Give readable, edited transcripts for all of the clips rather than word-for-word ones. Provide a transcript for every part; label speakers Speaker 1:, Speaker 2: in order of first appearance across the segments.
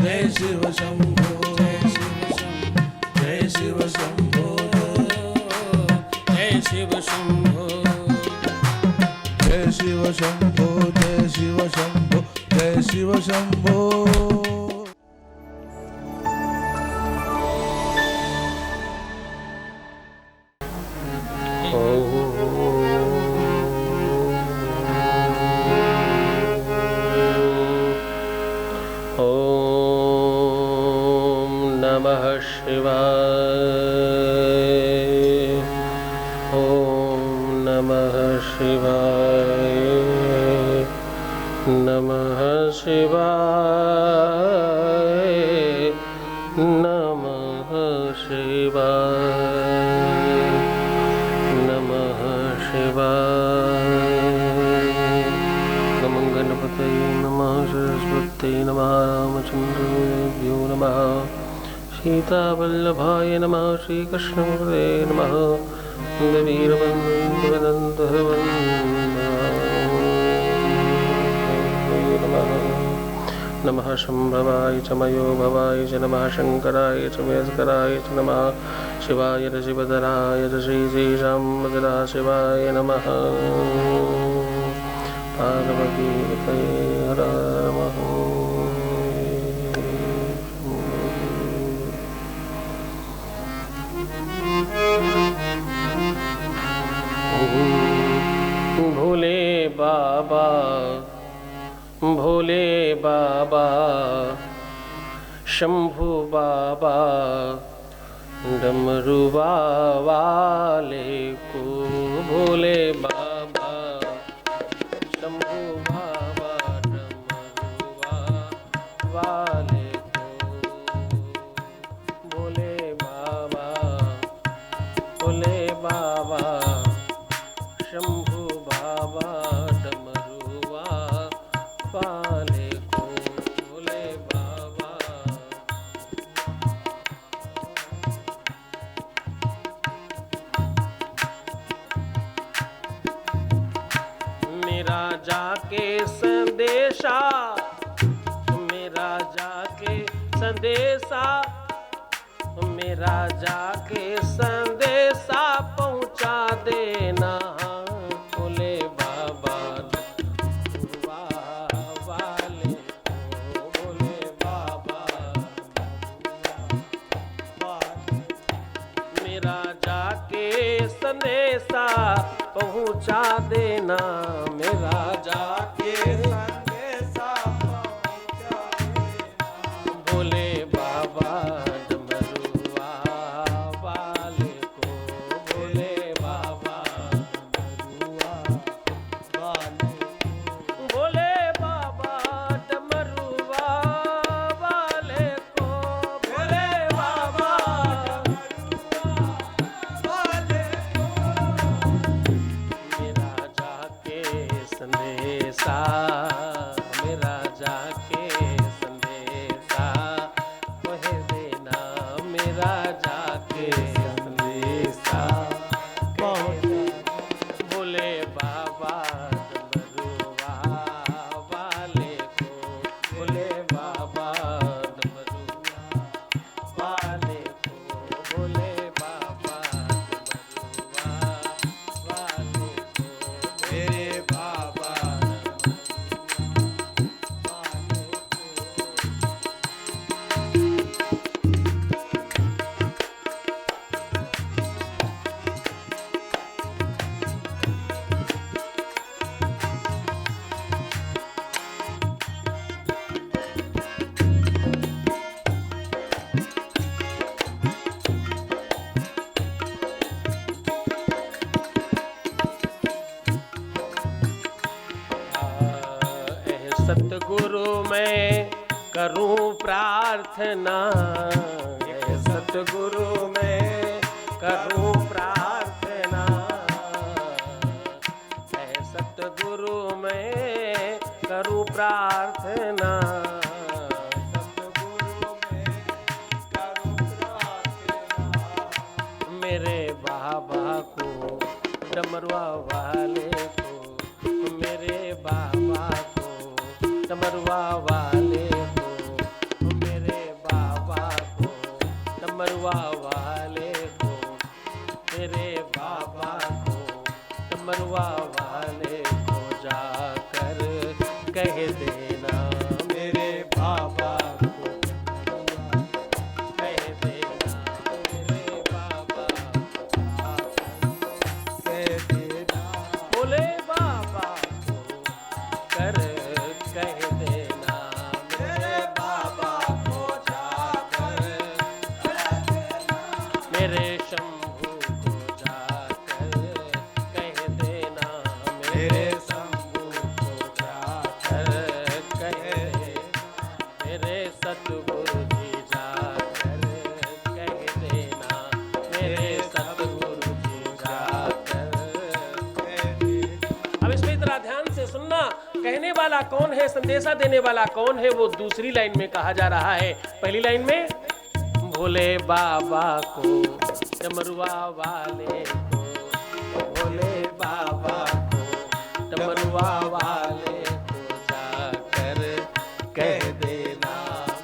Speaker 1: जय शिव शंभो जय शिव शंभो जय शिव शंभो जय शिव शंभो जय शिव शंभो जय शिव शंभो।
Speaker 2: सीतावल्लभाय नमः श्रीकृष्णहृदे नमः नमः शंभवाय च मयो भवाय च नमः शंकराय च महेश्वराय च नमः शिवाय च शिवधराय च श्रीशाम्बरा शिवाय नमः पार्वती हर नमः। भोले बाबा भोले बाबा शंभू बाबा डमरू वाले को भोले बाबा शंभू बाबा डमरू वाले को भोले बाबा शंभू बाबा डमरुआ वाले को भोले बाबा। मेरा जाके संदेशा मेरा जाके संदेशा मेरा जाके संदेशा पहुंचा देना भोले बाबा वाले को भोले बाबा मेरा जाके संदेशा पहुंचा देना मेरा जाके संदेशा पहुंचा देना भोले बाबा मेरा जाके संदेशा कह देना मेरा जाके संदेशा भोले बाबा डमरुआ वाले को भोले बाबा डमरुआ वाले को भोले बाबा डमरुआ वाले को मेरे बाबा सतगुरु मैं करूं प्रार्थना सतगुरु मैं करूं प्रार्थना सतगुरु मैं करूं प्रार्थना सतगुरु मैं करूं प्रार्थना मेरे बाबा को डमरुआ वाले को मेरे बाबा को डमरुआ वाले को मेरे डमरुआ वाले को, मेरे बाबा को, डमरुआ वाले को जाकर कह देना, मेरे बाबा को कह देना, मेरे बाबा कह देना, भोले बाबा को कर कह देना, मेरे बाबा को जाकर कह देना, मेरे शंभू को जाकर कह देना, मेरे शंभू को जाकर कह देना, मेरे सतगुरु जी जाकर कह देना, मेरे सतगुरु जी जाकर कह देना। अब इसमें इतना ध्यान से सुनना, कहने वाला कौन है, संदेशा देने वाला कौन है, वो दूसरी लाइन में कहा जा रहा है। पहली लाइन में भोले बाबा को, डमरुआ वाले को, भोले बाबा को, डमरुआ वाले को जाकर कह देना,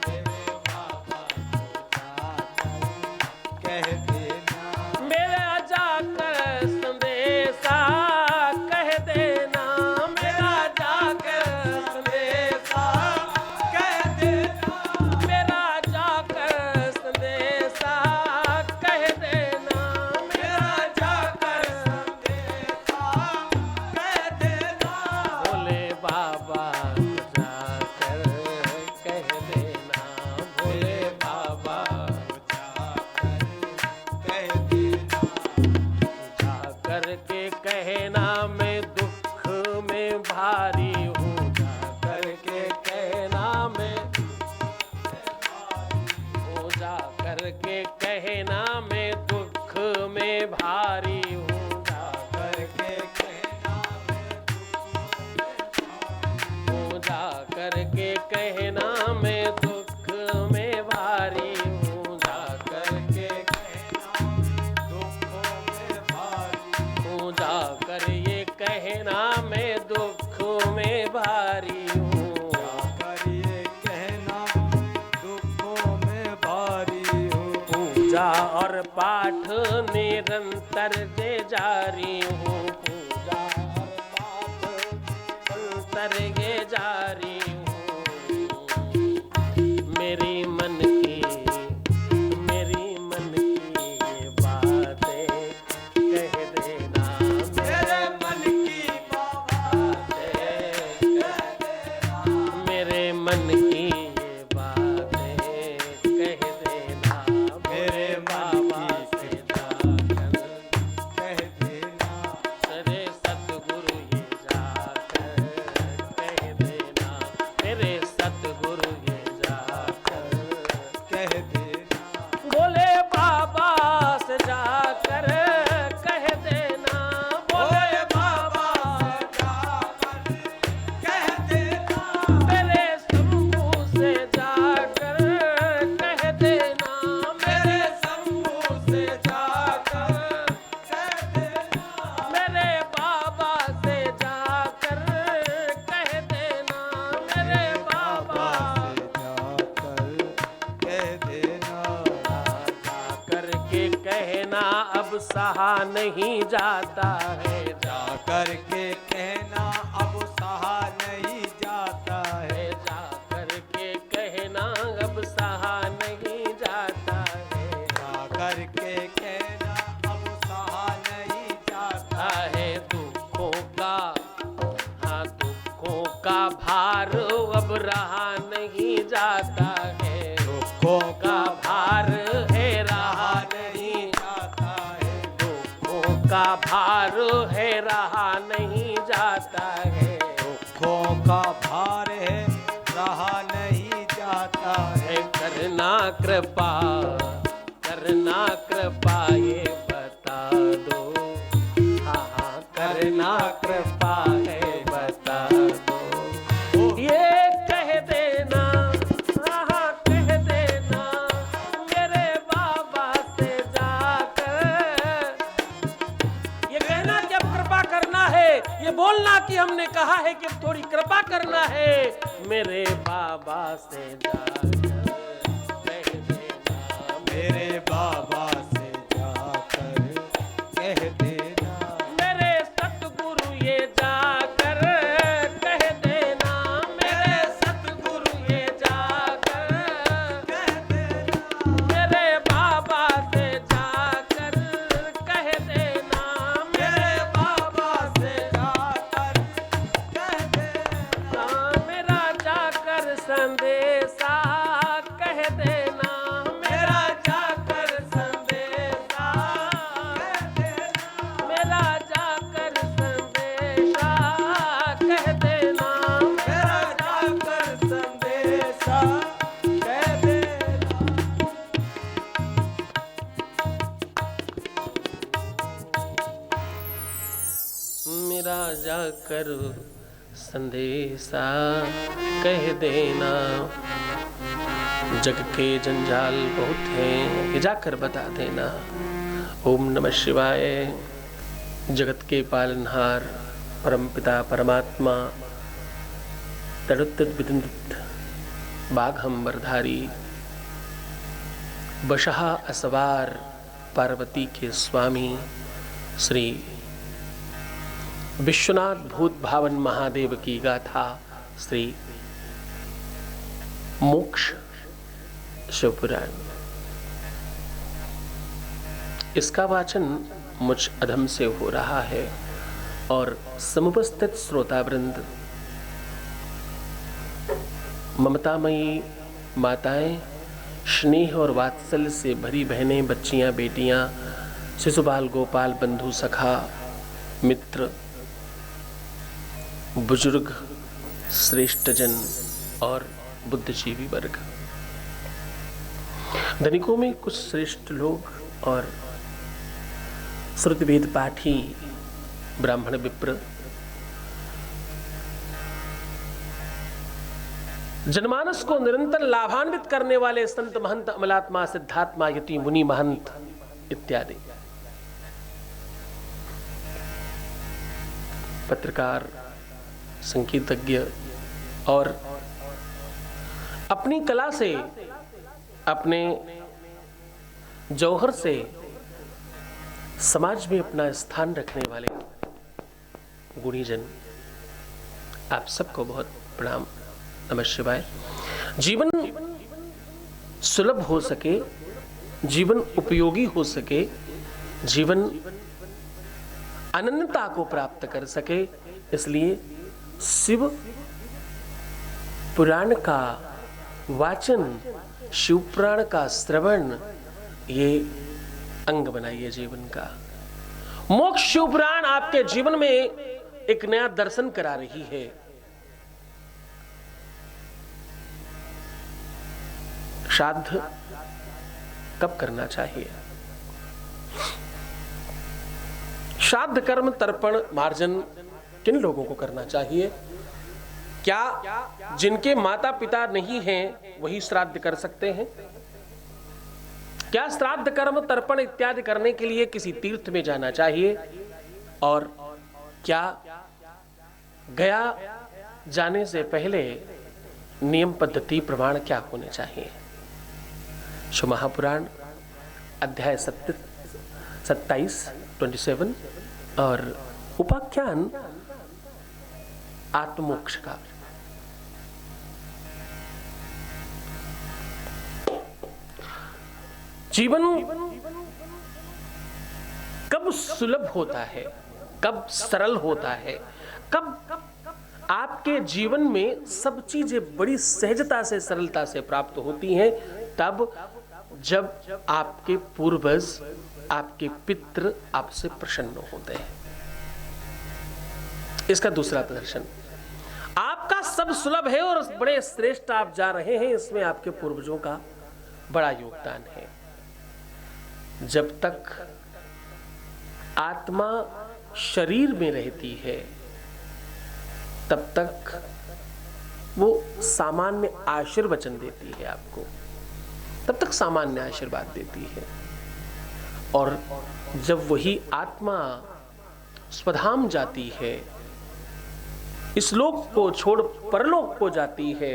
Speaker 2: मेरे बाबा को जाकर कह देना, मेरा जाकर संदेशा कह देना, मेरा जाकर संदेशा कह देना, मेरा जाकर संदेशा कह देना, मेरा जाकर संदेशा कह देना, भोले बाबा को जाकर कह देना, भोले बाबा को जाकर कह देना, जाकर के कहना मैं दुख में भारी हूँ, जाकर के कहना मैं हो, जाकर के कहना मैं दुख में भारी हूँ, जाकर के कहना मैं हो, जाकर के कहना मैं दुख में भारी हूँ, जाकर के कहना दुखों में भारी हूँ, जाकर ये कहना मैं दुख में भारी हूँ, जाकर ये कहना दुखों में भारी हूँ, पूजा और पाठ निरंतर दे जारी हूँ, पूजा और पाठ निरंतर ये जारी हूँ, मेरी मन की ये बातें कह देना, मेरे मन की बातें कह देना, मेरे मन की ये बातें कह देना, मेरे बाबा से जाकर कह देना, मेरे सतगुरु ये जाकर कह देना, मेरे सतगुरु ये जाकर कह देना, भोले बाबा से जाकर कह देना, भोले बाबा से जाकर कह देना, मेरे शंभू से जाकर कह देना, मेरे शंभू से जाकर कह देना, मेरे बाबा से जाकर कह देना, मेरे बाबा से जाकर कह देना, जाकर के कहना अब सहा नहीं जाता है, जाकर के कहना अब सहा नहीं जाता है, जाकर के कहना अब सहा नहीं जाता है, जाकर के कहना अब सहा नहीं जाता है, दुखों का, हाँ दुखों का भार अब रहा नहीं जाता है, दुखों का भार है रहा नहीं जाता है, दुखों का भार है रहा नहीं जाता है, दुखों का भार है रहा नहीं जाता है, करना कृपा ये बता दो, हाँ हाँ करना कृपा है बता दो, ये कह देना, हाँ हाँ कह देना, मेरे बाबा से जाकर ये कहना कि अब कृपा करना है, ये बोलना कि हमने कहा है कि थोड़ी कृपा करना है, मेरे बाबा से जाकर कह देना, मेरे बाबा जाकर संदेशा कह देना। जग के जंजाल बहुत हैं, ये जाकर बता देना। ओम नमः शिवाय। जगत के पालनहार परमपिता परमात्मा तड़ुत्त विदुत बाघंबरधारी बशहा असवार पार्वती के स्वामी श्री विश्वनाथ भूत भावन महादेव की गाथा श्री मोक्ष शिवपुराण। इसका वाचन मुझ अधम से हो रहा है और समुपस्थित श्रोतावृंद, ममतामयी माताएं, स्नेह और वात्सल्य से भरी बहनें, बच्चियां, बेटियां, शिशुपाल, गोपाल, बंधु, सखा, मित्र, बुजुर्ग, श्रेष्ठजन और बुद्धिजीवी वर्ग, धनिकों में कुछ श्रेष्ठ लोग और श्रुतिवेद पाठी ब्राह्मण विप्र, जनमानस को निरंतर लाभान्वित करने वाले संत महंत, अमलात्मा, सिद्धात्मा, यति, मुनि, महंत इत्यादि, पत्रकार, संगीतज्ञ और अपनी कला से, अपने जौहर से समाज में अपना स्थान रखने वाले गुणीजन, आप सबको बहुत प्रणाम। नमः शिवाय। जीवन सुलभ हो सके, जीवन उपयोगी हो सके, जीवन अनन्यता को प्राप्त कर सके, इसलिए शिव पुराण का वाचन, शिव पुराण का श्रवण, ये अंग बनाइए जीवन का। मोक्ष शिव पुराण आपके जीवन में एक नया दर्शन करा रही है। श्राद्ध कब करना चाहिए? श्राद्ध कर्म, तर्पण, मार्जन किन लोगों को करना चाहिए? क्या जिनके माता पिता नहीं हैं वही श्राद्ध कर सकते हैं? क्या श्राद्ध कर्म, तर्पण इत्यादि करने के लिए किसी तीर्थ में जाना चाहिए? और क्या गया जाने से पहले नियम, पद्धति, प्रमाण क्या होने चाहिए? शिव महापुराण अध्याय 27 और उपाख्यान आत्मोक्ष का। जीवन कब सुलभ होता है, कब सरल होता है, कब आपके जीवन में सब चीजें बड़ी सहजता से, सरलता से प्राप्त होती हैं? तब जब आपके पूर्वज, आपके पितृ आपसे प्रसन्न होते हैं। इसका दूसरा प्रदर्शन, आपका सब सुलभ है और बड़े श्रेष्ठ आप जा रहे हैं, इसमें आपके पूर्वजों का बड़ा योगदान है। जब तक आत्मा शरीर में रहती है तब तक वो सामान्य आशीर्वचन देती है आपको, तब तक सामान्य आशीर्वाद देती है। और जब वही आत्मा स्वधाम जाती है, इस लोक को छोड़ परलोक को जाती है,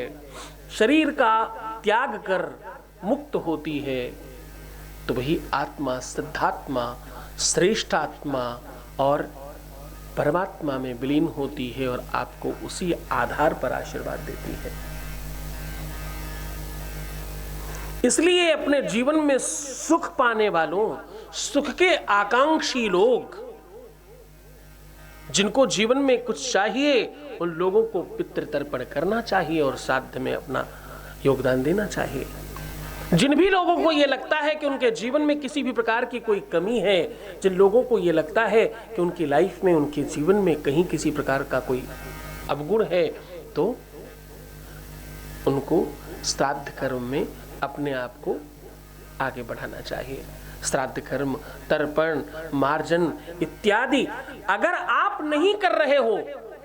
Speaker 2: शरीर का त्याग कर मुक्त होती है, तो वही आत्मा सिद्धात्मा, श्रेष्ठात्मा और परमात्मा में विलीन होती है और आपको उसी आधार पर आशीर्वाद देती है। इसलिए अपने जीवन में सुख पाने वालों, सुख के आकांक्षी लोग, जिनको जीवन में कुछ चाहिए, उन लोगों को पितृतर्पण करना चाहिए और श्राद्ध में अपना योगदान देना चाहिए। जिन भी लोगों को यह लगता है कि उनके जीवन में किसी भी प्रकार की कोई कमी है, जिन लोगों को यह लगता है कि उनकी लाइफ में, उनके जीवन में कहीं किसी प्रकार का कोई अवगुण है, तो उनको श्राद्ध कर्म में अपने आप को आगे बढ़ाना चाहिए। श्राद्ध कर्म, तर्पण, मार्जन इत्यादि अगर आप आप नहीं कर रहे हो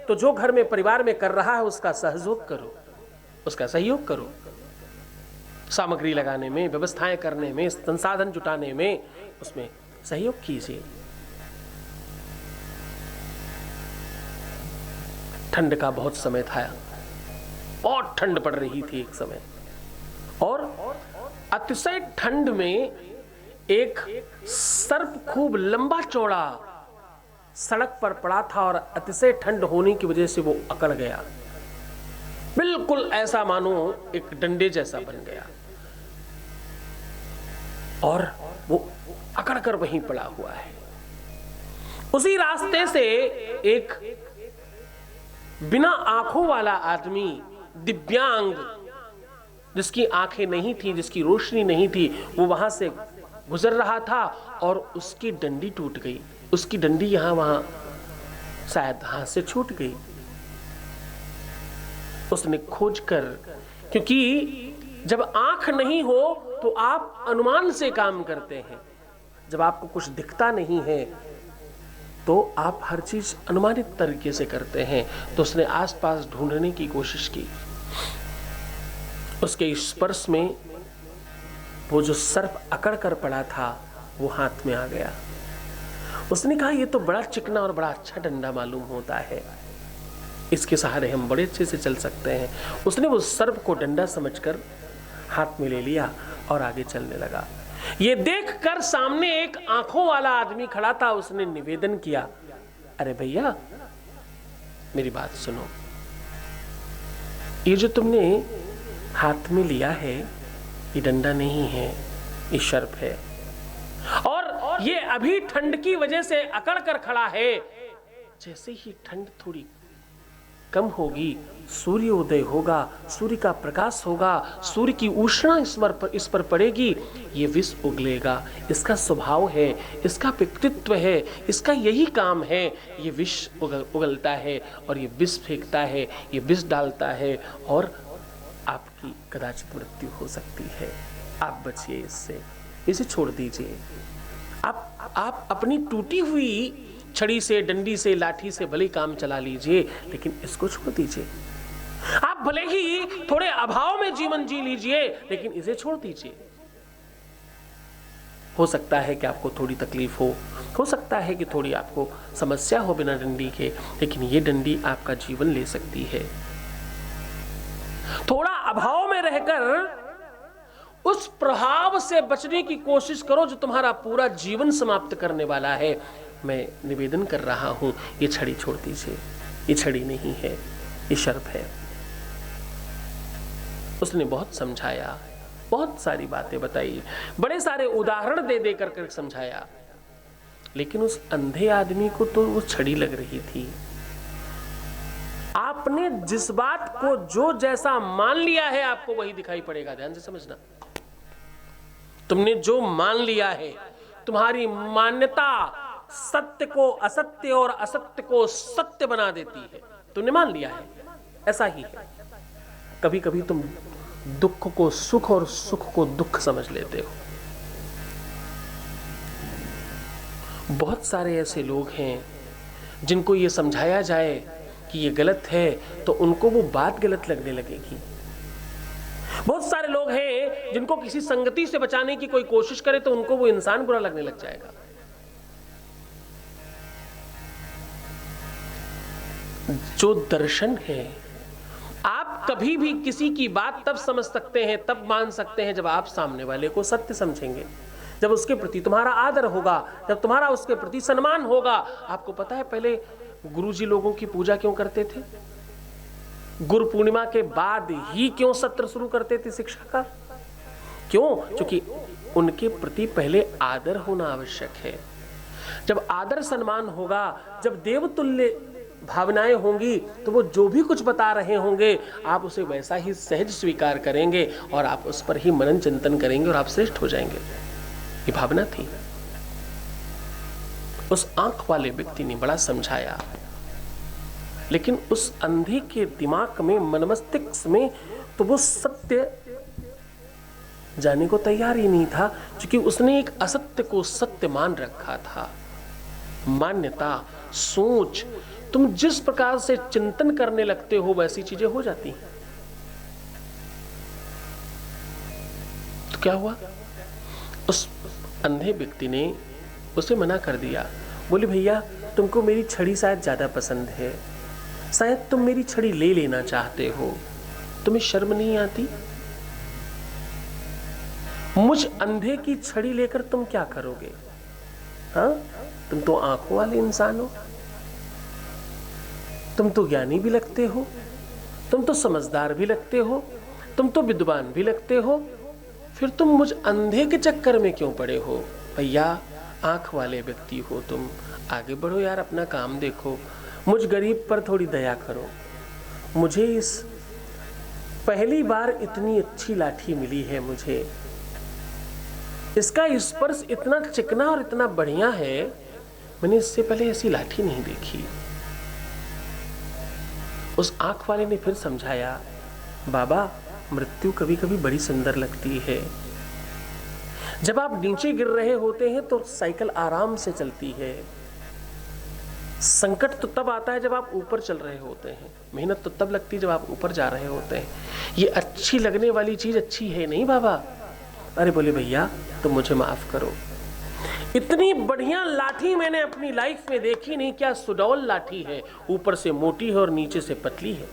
Speaker 2: तो जो घर में परिवार में कर रहा है उसका सहयोग करो, उसका सहयोग करो। सामग्री लगाने में, व्यवस्थाएं करने में, संसाधन जुटाने में, उसमें सहयोग कीजिए। ठंड का बहुत समय था, बहुत ठंड पड़ रही थी एक समय, और अतिशय ठंड में एक सर्प खूब लंबा चौड़ा सड़क पर पड़ा था और अतिशय ठंड होने की वजह से वो अकड़ गया, बिल्कुल ऐसा मानो एक डंडे जैसा बन गया, और वो अकड़ कर वहीं पड़ा हुआ है। उसी रास्ते से एक बिना आंखों वाला आदमी, दिव्यांग, जिसकी आंखें नहीं थी, जिसकी रोशनी नहीं थी, वो वहां से गुजर रहा था और उसकी डंडी टूट गई। उसकी डंडी यहां वहां शायद हाथ से छूट गई। उसने खोज कर, क्योंकि जब आंख नहीं हो तो आप अनुमान से काम करते हैं, जब आपको कुछ दिखता नहीं है तो आप हर चीज अनुमानित तरीके से करते हैं। तो उसने आसपास ढूंढने की कोशिश की। उसके स्पर्श में वो जो सर्प अकड़ कर पड़ा था वो हाथ में आ गया। उसने कहा ये तो बड़ा चिकना और बड़ा अच्छा डंडा मालूम होता है, इसके सहारे हम बड़े अच्छे से चल सकते हैं। उसने वो सर्प को डंडा समझकर हाथ में ले लिया और आगे चलने लगा। ये देखकर सामने एक आंखों वाला आदमी खड़ा था। उसने निवेदन किया, अरे भैया मेरी बात सुनो, ये जो तुमने हाथ में लिया है ये डंडा नहीं है, ये सर्प है, और ये अभी ठंड की वजह से अकड़ कर खड़ा है। जैसे ही ठंड थोड़ी कम होगी, सूर्योदय होगा, सूर्य का प्रकाश होगा, सूर्य की उष्णा इस पर पड़ेगी, ये विष उगलेगा। इसका स्वभाव है, इसका व्यक्तित्व है, इसका यही काम है। ये विष उगलता है और ये विष फेंकता है, ये विष डालता है और आपकी कदाचित मृत्यु हो सकती है। आप बचिए इससे, इसे छोड़ दीजिए। आप अपनी टूटी हुई छड़ी से, डंडी से, लाठी से भले काम चला लीजिए, लेकिन इसको छोड़ दीजिए। आप भले ही थोड़े अभाव में जीवन जी लीजिए, लेकिन इसे छोड़ दीजिए। हो सकता है कि आपको थोड़ी तकलीफ हो सकता है कि थोड़ी आपको समस्या हो बिना डंडी के, लेकिन ये डंडी आपका जीवन ले सकती है। थोड़ा अभाव में रहकर उस प्रभाव से बचने की कोशिश करो जो तुम्हारा पूरा जीवन समाप्त करने वाला है। मैं निवेदन कर रहा हूं, ये छड़ी छोड़ दीजिए, ये छड़ी नहीं है, ये सर्प है। उसने बहुत समझाया, बहुत सारी बातें बताई, बड़े सारे उदाहरण दे दे कर समझाया, लेकिन उस अंधे आदमी को तो वो छड़ी लग रही थी। आपने जिस बात को जो जैसा मान लिया है आपको वही दिखाई पड़ेगा। ध्यान से समझना, तुमने जो मान लिया है, तुम्हारी मान्यता सत्य को असत्य और असत्य को सत्य बना देती है। तुमने मान लिया है, ऐसा ही है। कभी कभी तुम दुख को सुख और सुख को दुख समझ लेते हो। बहुत सारे ऐसे लोग हैं जिनको ये समझाया जाए कि ये गलत है तो उनको वो बात गलत लगने लगेगी। बहुत सारे लोग हैं जिनको किसी संगति से बचाने की कोई कोशिश करे तो उनको वो इंसान बुरा लगने लग जाएगा। जो दर्शन है, आप कभी भी किसी की बात तब समझ सकते हैं, तब मान सकते हैं जब आप सामने वाले को सत्य समझेंगे, जब उसके प्रति तुम्हारा आदर होगा, जब तुम्हारा उसके प्रति सम्मान होगा। आपको पता है पहले गुरुजी लोगों की पूजा क्यों करते थे? गुरु पूर्णिमा के बाद ही क्यों सत्र शुरू करते थे शिक्षा का? क्यों? क्योंकि उनके प्रति पहले आदर होना आवश्यक है। जब आदर सम्मान होगा, जब देवतुल्य भावनाएं होंगी, तो वो जो भी कुछ बता रहे होंगे आप उसे वैसा ही सहज स्वीकार करेंगे और आप उस पर ही मनन चिंतन करेंगे और आप श्रेष्ठ हो जाएंगे। ये भावना थी। उस आंख वाले व्यक्ति ने बड़ा समझाया, लेकिन उस अंधे के दिमाग में, मन मस्तिष्क में तो वो सत्य जाने को तैयार ही नहीं था, क्योंकि उसने एक असत्य को सत्य मान रखा था। मान्यता, सोच, तुम जिस प्रकार से चिंतन करने लगते हो वैसी चीजें हो जाती हैं। तो क्या हुआ, उस अंधे व्यक्ति ने उसे मना कर दिया। बोले भैया तुमको मेरी छड़ी शायद ज्यादा पसंद है, शायद तुम मेरी छड़ी ले लेना चाहते हो, तुम्हें शर्म नहीं आती? मुझ अंधे की छड़ी लेकर तुम क्या करोगे? हाँ, तुम तो आंखों वाले इंसान हो, तुम तो ज्ञानी भी लगते हो, तुम तो समझदार भी लगते हो, तुम तो विद्वान भी लगते हो, फिर तुम मुझ अंधे के चक्कर में क्यों पड़े हो? भैया आंख वाले व्यक्ति हो तुम, आगे बढ़ो यार, अपना काम देखो, मुझ गरीब पर थोड़ी दया करो। मुझे इस पहली बार इतनी अच्छी लाठी मिली है, मुझे इसका स्पर्श इतना चिकना और इतना बढ़िया है, मैंने इससे पहले ऐसी लाठी नहीं देखी। उस आंख वाले ने फिर समझाया, बाबा मृत्यु कभी कभी बड़ी सुंदर लगती है। जब आप नीचे गिर रहे होते हैं तो साइकिल आराम से चलती है, संकट तो तब आता है जब आप ऊपर चल रहे होते हैं, मेहनत तो तब लगती है जब आप ऊपर जा रहे होते हैं। ये अच्छी लगने वाली चीज अच्छी है नहीं बाबा। अरे बोले भैया तुम मुझे माफ करो, इतनी बढ़िया लाठी मैंने अपनी लाइफ में देखी नहीं। क्या सुडौल लाठी है, ऊपर से मोटी है और नीचे से पतली है।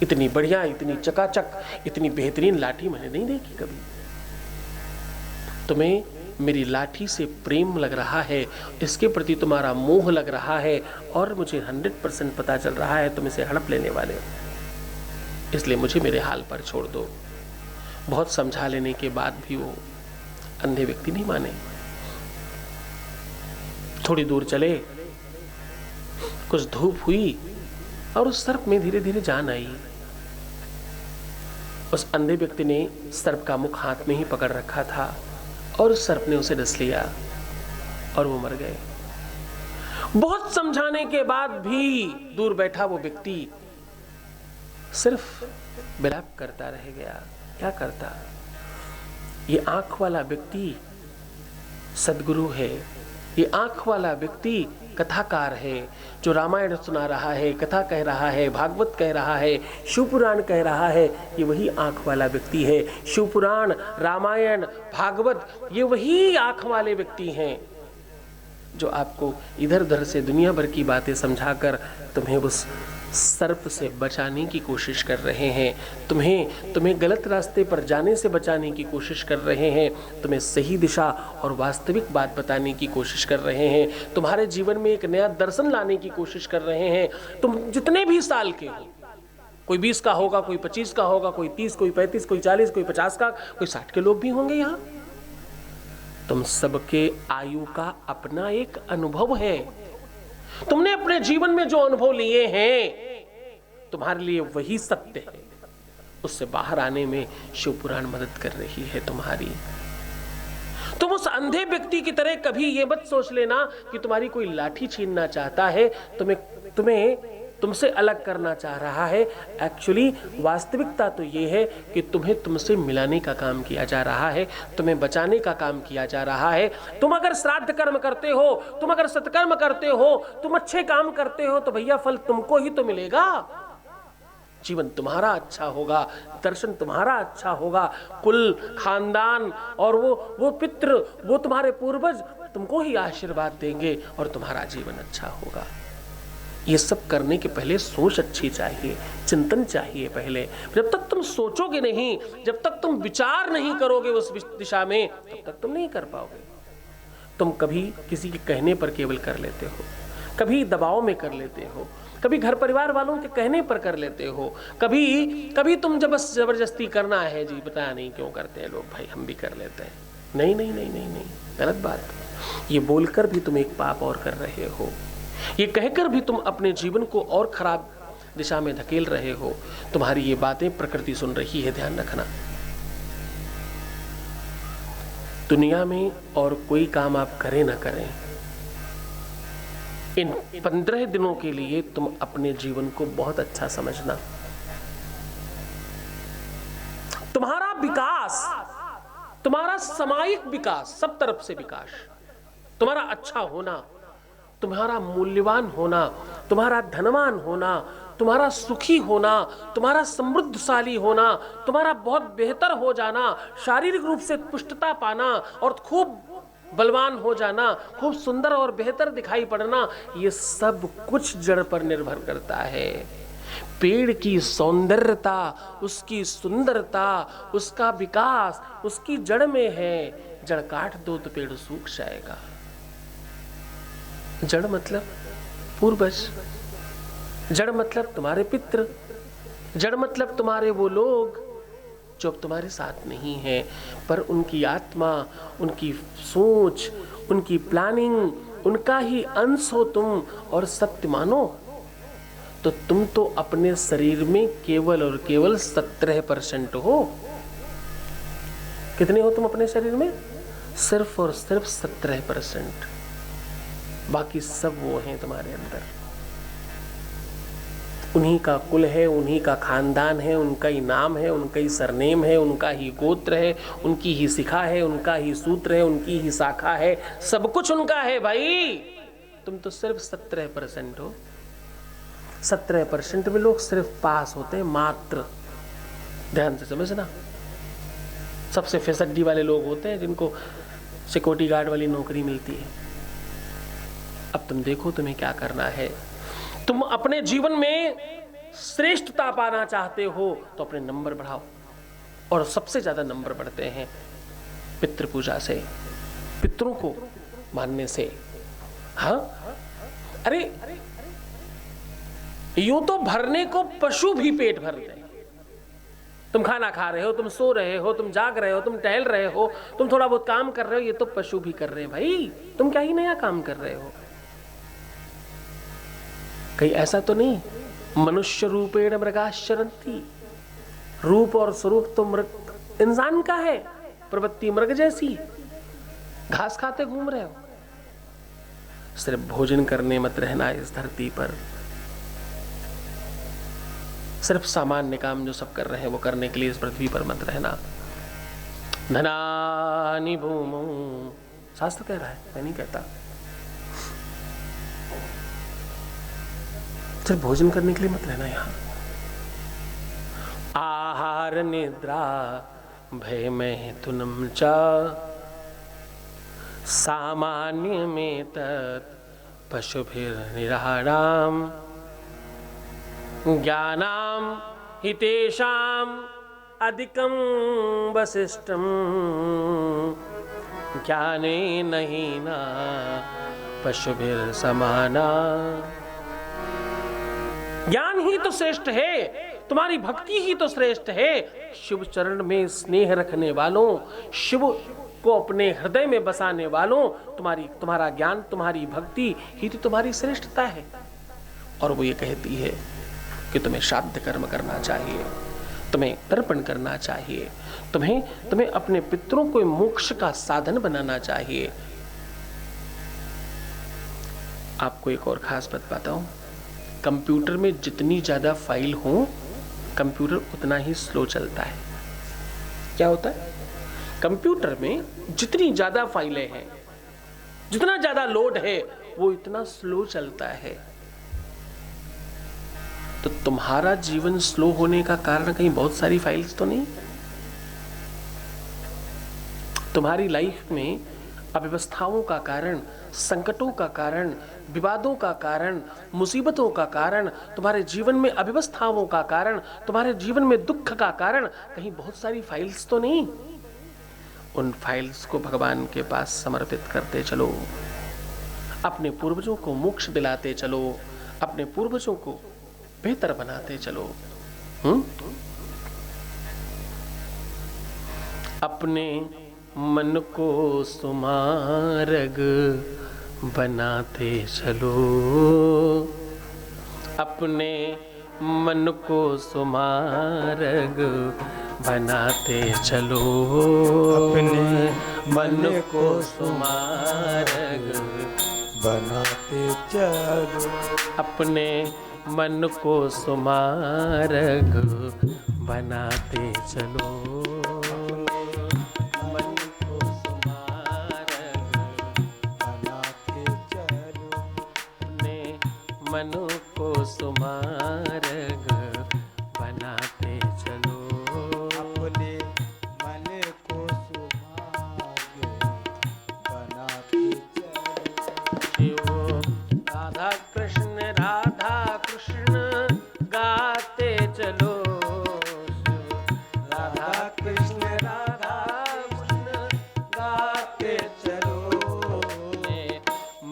Speaker 2: इतनी बढ़िया, इतनी चकाचक, इतनी बेहतरीन लाठी मैंने नहीं देखी कभी। तुम्हें मेरी लाठी से प्रेम लग रहा है, इसके प्रति तुम्हारा मोह लग रहा है, और मुझे 100% पता चल रहा है तुम इसे हड़प लेने वाले हो, इसलिए मुझे मेरे हाल पर छोड़ दो। बहुत समझा लेने के बाद भी वो अंधे व्यक्ति नहीं माने। थोड़ी दूर चले, कुछ धूप हुई और उस सर्प में धीरे धीरे जान आई। उस अंधे व्यक्ति ने सर्प का मुख हाथ में ही पकड़ रखा था और उस सर्प ने उसे डस लिया और वो मर गए। बहुत समझाने के बाद भी दूर बैठा वो व्यक्ति सिर्फ विलाप करता रह गया। क्या करता? ये आंख वाला व्यक्ति सदगुरु है, ये आंख वाला व्यक्ति कथाकार है, जो रामायण सुना रहा है, कथा कह रहा है, भागवत कह रहा है, शिवपुराण कह रहा है। ये वही आंख वाला व्यक्ति है। शिवपुराण, रामायण, भागवत, ये वही आंख वाले व्यक्ति हैं जो आपको इधर उधर से दुनिया भर की बातें समझाकर तुम्हें उस सर्प से बचाने की कोशिश कर रहे हैं, तुम्हें गलत रास्ते पर जाने से बचाने की कोशिश कर रहे हैं, तुम्हें सही दिशा और वास्तविक बात बताने की कोशिश कर रहे हैं, तुम्हारे जीवन में एक नया दर्शन लाने की कोशिश कर रहे हैं। तुम जितने भी साल के हो, कोई 20 का होगा, कोई 25 का होगा, कोई 30, कोई 35, कोई 40, कोई 50 का, कोई 60 के लोग भी होंगे यहाँ। तुम सबके आयु का अपना एक अनुभव है। तुमने अपने जीवन में जो अनुभव लिए हैं, तुम्हारे लिए वही सत्य है। उससे बाहर आने में शिवपुराण मदद कर रही है तुम्हारी। तुम उस अंधे व्यक्ति की तरह कभी ये मत सोच लेना कि तुम्हारी कोई लाठी छीनना चाहता है, तुम्हें तुमसे अलग करना चाह रहा है। एक्चुअली वास्तविकता तो ये है कि तुम्हें तुमसे मिलाने का काम किया जा रहा है, तुम्हें बचाने का काम किया जा रहा है। तुम अगर श्राद्ध कर्म करते हो, तुम अगर सत्कर्म करते हो, तुम अच्छे काम करते हो, तो भैया फल तुमको ही तो मिलेगा। जीवन तुम्हारा अच्छा होगा, दर्शन तुम्हारा अच्छा होगा, कुल खानदान और वो पितृ, वो तुम्हारे पूर्वज तुमको ही आशीर्वाद देंगे और तुम्हारा जीवन अच्छा होगा। ये सब करने के पहले सोच अच्छी चाहिए, चिंतन चाहिए पहले। जब तक तुम सोचोगे नहीं, जब तक तुम विचार नहीं करोगे उस दिशा में, तब तक तुम नहीं कर पाओगे। तुम कभी किसी के कहने पर केवल कर लेते हो, कभी दबाव में कर लेते हो, कभी घर परिवार वालों के कहने पर कर लेते हो, कभी तुम जब बस जबरदस्ती करना है जी, पता नहीं क्यों करते हैं लोग, भाई हम भी कर लेते हैं। नहीं नहीं नहीं नहीं नहीं, गलत बात। ये बोलकर भी तुम एक पाप और कर रहे हो, ये कहकर भी तुम अपने जीवन को और खराब दिशा में धकेल रहे हो। तुम्हारी ये बातें प्रकृति सुन रही है, ध्यान रखना। दुनिया में और कोई काम आप करें ना करें, इन 15 दिनों के लिए तुम अपने जीवन को बहुत अच्छा समझना। तुम्हारा विकास, तुम्हारा सामायिक विकास, सब तरफ से विकास, तुम्हारा अच्छा होना, तुम्हारा मूल्यवान होना, तुम्हारा धनवान होना, तुम्हारा सुखी होना, तुम्हारा समृद्धशाली होना, तुम्हारा बहुत बेहतर हो जाना, शारीरिक रूप से पुष्टता पाना और खूब बलवान हो जाना, खूब सुंदर और बेहतर दिखाई पड़ना, ये सब कुछ जड़ पर निर्भर करता है। पेड़ की सौंदर्यता, उसकी सुंदरता, उसका विकास उसकी जड़ में है। जड़ काट दो तो पेड़ सूख जाएगा। जड़ मतलब पूर्वज, जड़ मतलब तुम्हारे पितृ, जड़ मतलब तुम्हारे वो लोग जो अब तुम्हारे साथ नहीं है, पर उनकी आत्मा, उनकी सोच, उनकी प्लानिंग, उनका ही अंश हो तुम और सत्य मानो तो तुम तो अपने शरीर में केवल और केवल 17% हो। कितने हो तुम अपने शरीर में? सिर्फ और सिर्फ 17%। बाकी सब वो हैं तुम्हारे अंदर। उन्हीं का कुल है, उन्हीं का खानदान है, उनका ही नाम है, उनका ही सरनेम है, उनका ही गोत्र है, उनकी ही शिखा है, उनका ही सूत्र है, उनकी ही शाखा है, सब कुछ उनका है भाई। तुम तो सिर्फ 17% हो। 17% में लोग सिर्फ पास होते हैं, मात्र। ध्यान से समझना। सबसे फैसड्डी वाले लोग होते हैं जिनको सिक्योरिटी गार्ड वाली नौकरी मिलती है। अब तुम देखो तुम्हें क्या करना है। तुम अपने जीवन में श्रेष्ठता पाना चाहते हो तो अपने नंबर बढ़ाओ, और सबसे ज्यादा नंबर बढ़ते हैं पितृ पूजा से, पितरों को मानने से। हाँ, अरे यूं तो भरने को पशु भी पेट भर दे। तुम खाना खा रहे हो, तुम सो रहे हो, तुम जाग रहे हो, तुम टहल रहे हो, तुम थोड़ा बहुत काम कर रहे हो, ये तो पशु भी कर रहे हैं भाई। तुम क्या ही नया काम कर रहे हो? कहीं ऐसा तो नहीं मनुष्य रूपेण मृगाश्चरन्ति, रूप और स्वरूप तो मृग इंसान का है, प्रवृत्ति मृग जैसी, घास खाते घूम रहे हो। सिर्फ भोजन करने मत रहना इस धरती पर। सिर्फ सामान्य काम जो सब कर रहे हैं वो करने के लिए इस पृथ्वी पर मत रहना। धनानि भूमौ, शास्त्र कह रहा है, मैं नहीं कहता। सिर्फ भोजन करने के लिए मत रहना यहाँ। आहार निद्रा भय में तुनम चा सामान्य में तत् पशुभिर निराणाम ज्ञानाम हितेषाम अधिकम वसिष्ठम ज्ञाने नहीं ना पशुभिर समाना। ज्ञान ही तो श्रेष्ठ है, तुम्हारी भक्ति ही तो श्रेष्ठ है। शिव चरण में स्नेह रखने वालों, शिव को अपने हृदय में बसाने वालों, तुम्हारा ज्ञान, तुम्हारी भक्ति ही तो तुम्हारी श्रेष्ठता है। और वो ये कहती है कि तुम्हें श्राद्ध कर्म करना चाहिए, तुम्हें तर्पण करना चाहिए, तुम्हें अपने पितरों को मोक्ष का साधन बनाना चाहिए। आपको एक और खास बात बताऊं, कंप्यूटर में जितनी ज्यादा फाइल हो, कंप्यूटर उतना ही स्लो चलता है। क्या होता है? कंप्यूटर में जितनी ज्यादा फाइलें हैं, जितना ज्यादा लोड है, वो इतना स्लो चलता है। तो तुम्हारा जीवन स्लो होने का कारण कहीं बहुत सारी फाइल्स तो नहीं? तुम्हारी लाइफ में अव्यवस्थाओं का कारण, संकटों का कारण, विवादों का कारण, मुसीबतों का कारण, तुम्हारे जीवन में अव्यवस्थाओं का कारण, तुम्हारे जीवन में दुख का कारण कहीं बहुत सारी फाइल्स तो नहीं? उन फाइल्स को भगवान के पास समर्पित करते चलो, अपने पूर्वजों को मोक्ष दिलाते चलो, अपने पूर्वजों को बेहतर बनाते चलो। अपने मन को सुमार्ग बनाते चलो, अपने मन को सुमार्ग बनाते चलो,
Speaker 3: अपने
Speaker 2: मन को सुमार्ग
Speaker 3: बनाते चलो,
Speaker 2: अपने मन को सुमार्ग बनाते चलो, मन को सुमार्ग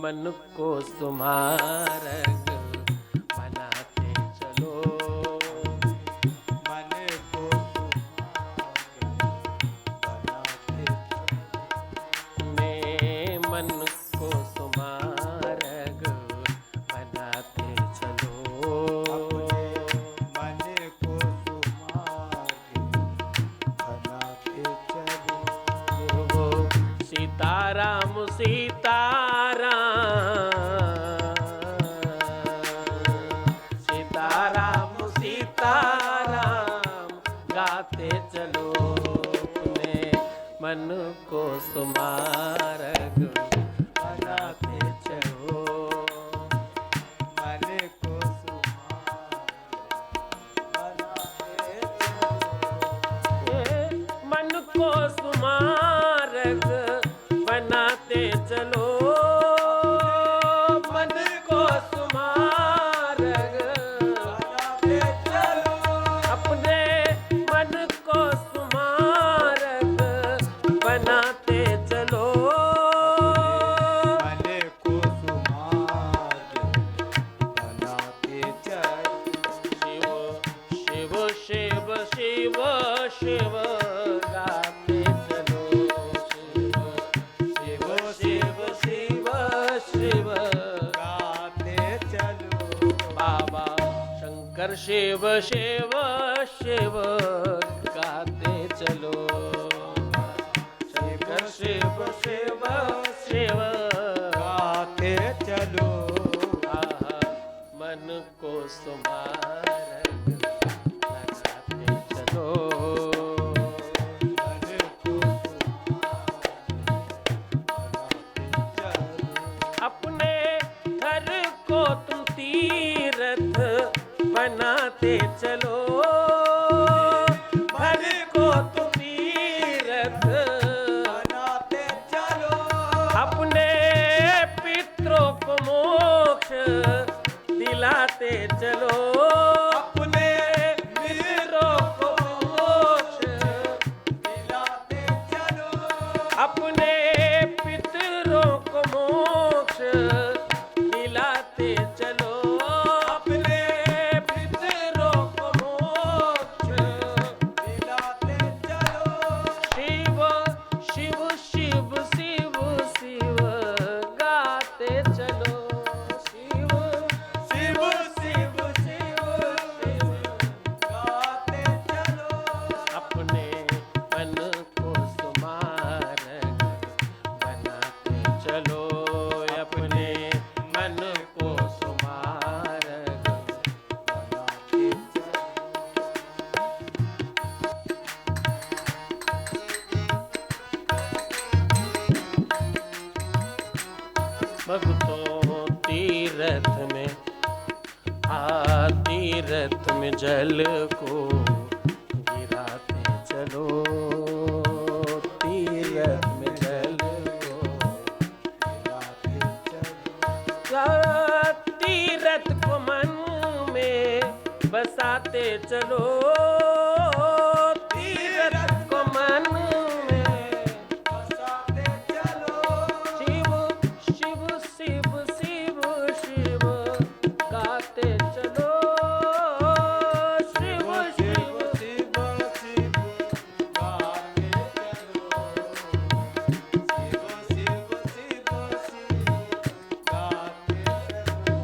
Speaker 2: मन को सुमारग बनाते चलो।
Speaker 3: मन को बनाते
Speaker 2: मैं मन को सुमारग बनाते चलो।
Speaker 3: मन को बनाते चलो।
Speaker 2: सीताराम सीताराम सीताराम सीताराम गाते चलो। अपने मन को सुमारग बनाते चलो।
Speaker 3: मन को बनाते चलो।
Speaker 2: मन को सुमारग बनाते चलो। मन को सुमारग
Speaker 3: बनाते चलो।
Speaker 2: अपने मन को सुमारग बनाते चलो।
Speaker 3: मन को बनाते चलो।
Speaker 2: शिव शिव शिव शिव गाते चलो। शिव शिव शिव शिव
Speaker 3: गाते चलो।
Speaker 2: बाबा शंकर शिव शिव शिव गाते चलो। शंकर शिव शिव शिव
Speaker 3: गाते चलो।
Speaker 2: मन को सुमारग लगाते चलो।
Speaker 3: मन को बनाते चलो।
Speaker 2: अपने घर को तुम तीर्थ बनाते चलो। घर को तुम तीर्थ
Speaker 3: बनाते चलो।
Speaker 2: अपने पितरों को मोक्ष दिलाते चलो।
Speaker 3: अपने
Speaker 2: पितरों को मोक्ष
Speaker 3: दिलाते चलो।
Speaker 2: अपने पितरों को मोक्ष दिलाते चलो। अपने पितरों को मोक्ष
Speaker 3: दिलाते चलो।
Speaker 2: शिव शिव शिव शिव शिव गाते चलो। शिव
Speaker 3: शिव शिव शिव शिव गाते चलो।
Speaker 2: अपने मन को सुमारग बनाते चलो। अपने मन को सुमारग
Speaker 3: बनाते चलो।
Speaker 2: भक्तों तीर्थ में तीर्थ में जल को गिराते चलो। तीर्थ में जल को
Speaker 3: गाते चलो।
Speaker 2: तीर्थ को मन में बसाते चलो। तीर्थ को मन में
Speaker 3: बसाते चलो।
Speaker 2: शिव शिव शिव शिव शिव गाते चलो। शिव
Speaker 3: शिव
Speaker 2: शिव
Speaker 3: शिव शिव गाते चलो। शिव शिव शिव शिव गाते चलो।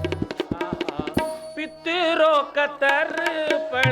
Speaker 2: पितरों का तर्पण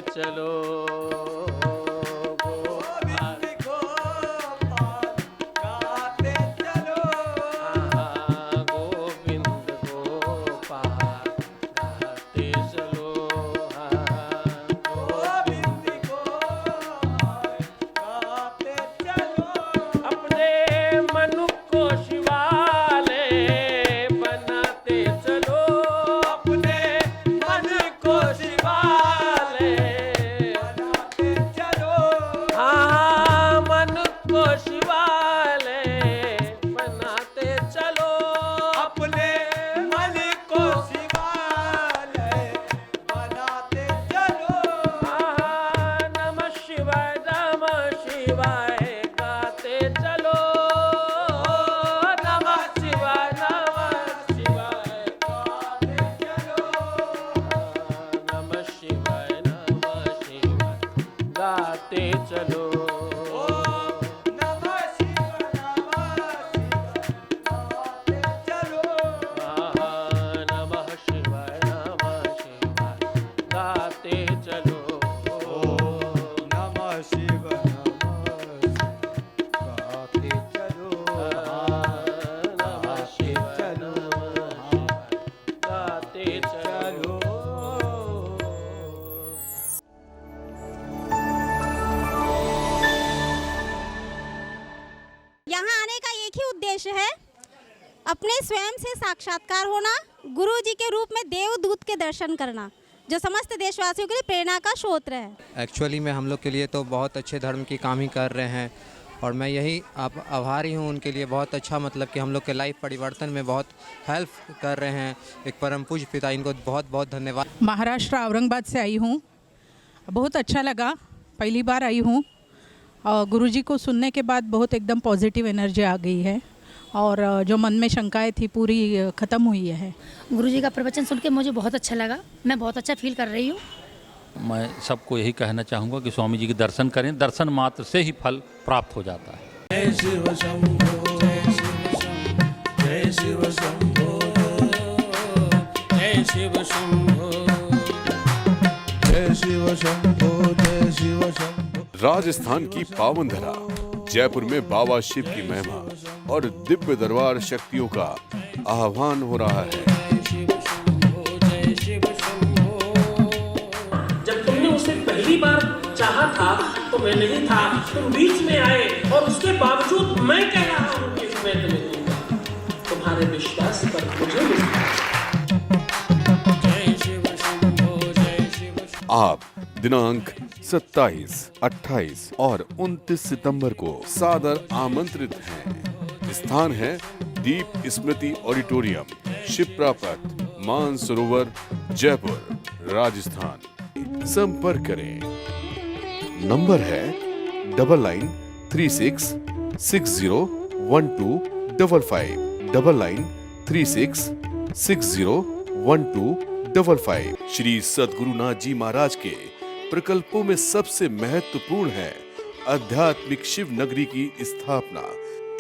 Speaker 2: चलो
Speaker 3: गोविंद गोपाल गाते चलो
Speaker 2: गोविंद गोपाल गाते चलो
Speaker 3: गोविंद गोपाल गाते चलो
Speaker 2: अपने मन को शिवालय बनाते चलो
Speaker 3: अपने मन को शिवालय बनाते चलो
Speaker 2: मन को शिवालय बनाते चलो
Speaker 3: अपने मन को शिवालय बनाते चलो
Speaker 2: नमः शिवाय गाते चलो नमः शिवाय
Speaker 3: गाते चलो
Speaker 2: नमः शिवाय गाते चलो
Speaker 3: ओ नमः शिवाय गाते चलो
Speaker 2: नमः शिवाय गाते चलो
Speaker 3: नमः शिवाय गाते चलो
Speaker 2: नमः शिवाय
Speaker 3: चलो
Speaker 2: गाते चलो
Speaker 4: यहाँ आने का एक ही उद्देश्य है, अपने स्वयं से साक्षात्कार होना, गुरु जी के रूप में देवदूत के दर्शन करना, जो समस्त देशवासियों के लिए प्रेरणा का स्रोत है।
Speaker 5: एक्चुअली में हम लोग के लिए तो बहुत अच्छे धर्म की काम ही कर रहे हैं और मैं यही आभारी हूँ उनके लिए। बहुत अच्छा मतलब कि हम लोग के लाइफ परिवर्तन में बहुत हेल्प कर रहे हैं। एक परम पूज्य पिता, इनको बहुत बहुत धन्यवाद।
Speaker 6: महाराष्ट्र औरंगाबाद से आई हूँ, बहुत अच्छा लगा, पहली बार आई हूँ और गुरुजी को सुनने के बाद बहुत एकदम पॉजिटिव एनर्जी आ गई है और जो मन में शंकाएं थी पूरी ख़त्म हुई है।
Speaker 7: गुरुजी का प्रवचन सुन के मुझे बहुत अच्छा लगा, मैं बहुत अच्छा फील कर रही हूँ।
Speaker 8: मैं सबको यही कहना चाहूँगा कि स्वामी जी के दर्शन करें, दर्शन मात्र से ही फल प्राप्त हो जाता है।
Speaker 1: जय शिव शंभो जय शिव शंभो जय शिव शंभो जय शिव शंभो जय शिव शंभो।
Speaker 9: राजस्थान की पावन धरा जयपुर में बाबा शिव की महिमा और दिव्य दरबार शक्तियों का आह्वान हो रहा है।
Speaker 10: जब तुमने उसे पहली बार चाहा था तो मैं नहीं था, तुम बीच में आए और उसके बावजूद मैं कह रहा हूँ कि मैं तुम्हें दूंगा। तुम्हारे विश्वास पर मुझे मिलता।
Speaker 9: आप दिनांक 27, 28 और 29 सितंबर को सादर आमंत्रित हैं। स्थान है दीप स्मृति ऑडिटोरियम, शिप्रा पथ, मानसरोवर, जयपुर, राजस्थान। संपर्क करें, नंबर है 9936601255 9936601255। श्री सद्गुरुनाथ जी महाराज के प्रकल्पों में सबसे महत्वपूर्ण है आध्यात्मिक शिव नगरी की स्थापना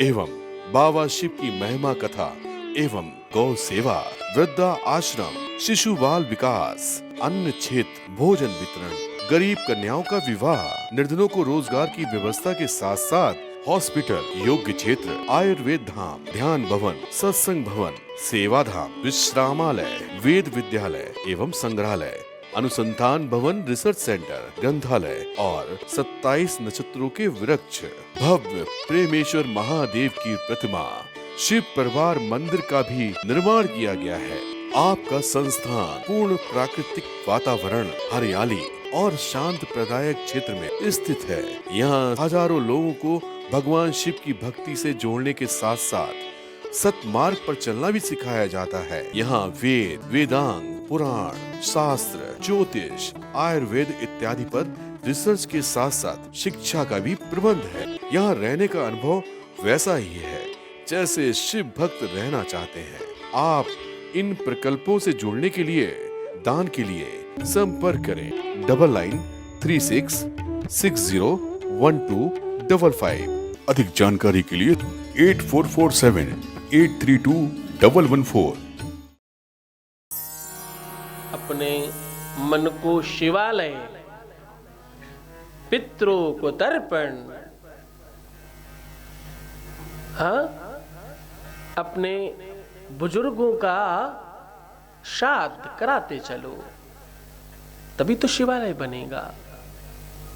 Speaker 9: एवं बाबा शिव की महिमा कथा एवं गौ सेवा, वृद्धा आश्रम, शिशु बाल विकास, अन्न क्षेत्र, भोजन वितरण, गरीब कन्याओं का विवाह, निर्धनों को रोजगार की व्यवस्था के साथ साथ हॉस्पिटल, योग्य क्षेत्र, आयुर्वेद धाम, ध्यान भवन, सत्संग भवन, सेवा धाम, विश्रामालय, वेद विद्यालय एवं संग्रहालय, अनुसंधान भवन, रिसर्च सेंटर, ग्रंथालय और 27 नक्षत्रों के वृक्ष, भव्य प्रेमेश्वर महादेव की प्रतिमा, शिव परिवार मंदिर का भी निर्माण किया गया है। आपका संस्थान पूर्ण प्राकृतिक वातावरण, हरियाली और शांत प्रदायक क्षेत्र में स्थित है। यहाँ हजारों लोगों को भगवान शिव की भक्ति से जोड़ने के साथ साथ सतमार्ग पर चलना भी सिखाया जाता है। यहाँ वेद, वेदांग, पुराण, शास्त्र, ज्योतिष, आयुर्वेद इत्यादि पर रिसर्च के साथ साथ शिक्षा का भी प्रबंध है। यहाँ रहने का अनुभव वैसा ही है जैसे शिव भक्त रहना चाहते हैं। आप इन प्रकल्पों से जुड़ने के लिए, दान के लिए संपर्क करें 9936601255। अधिक जानकारी के लिए 8447832114।
Speaker 2: अपने मन को शिवालय
Speaker 10: पितरों को तर्पण। हाँ, अपने बुजुर्गों का श्राद्ध कराते चलो, तभी तो शिवालय बनेगा,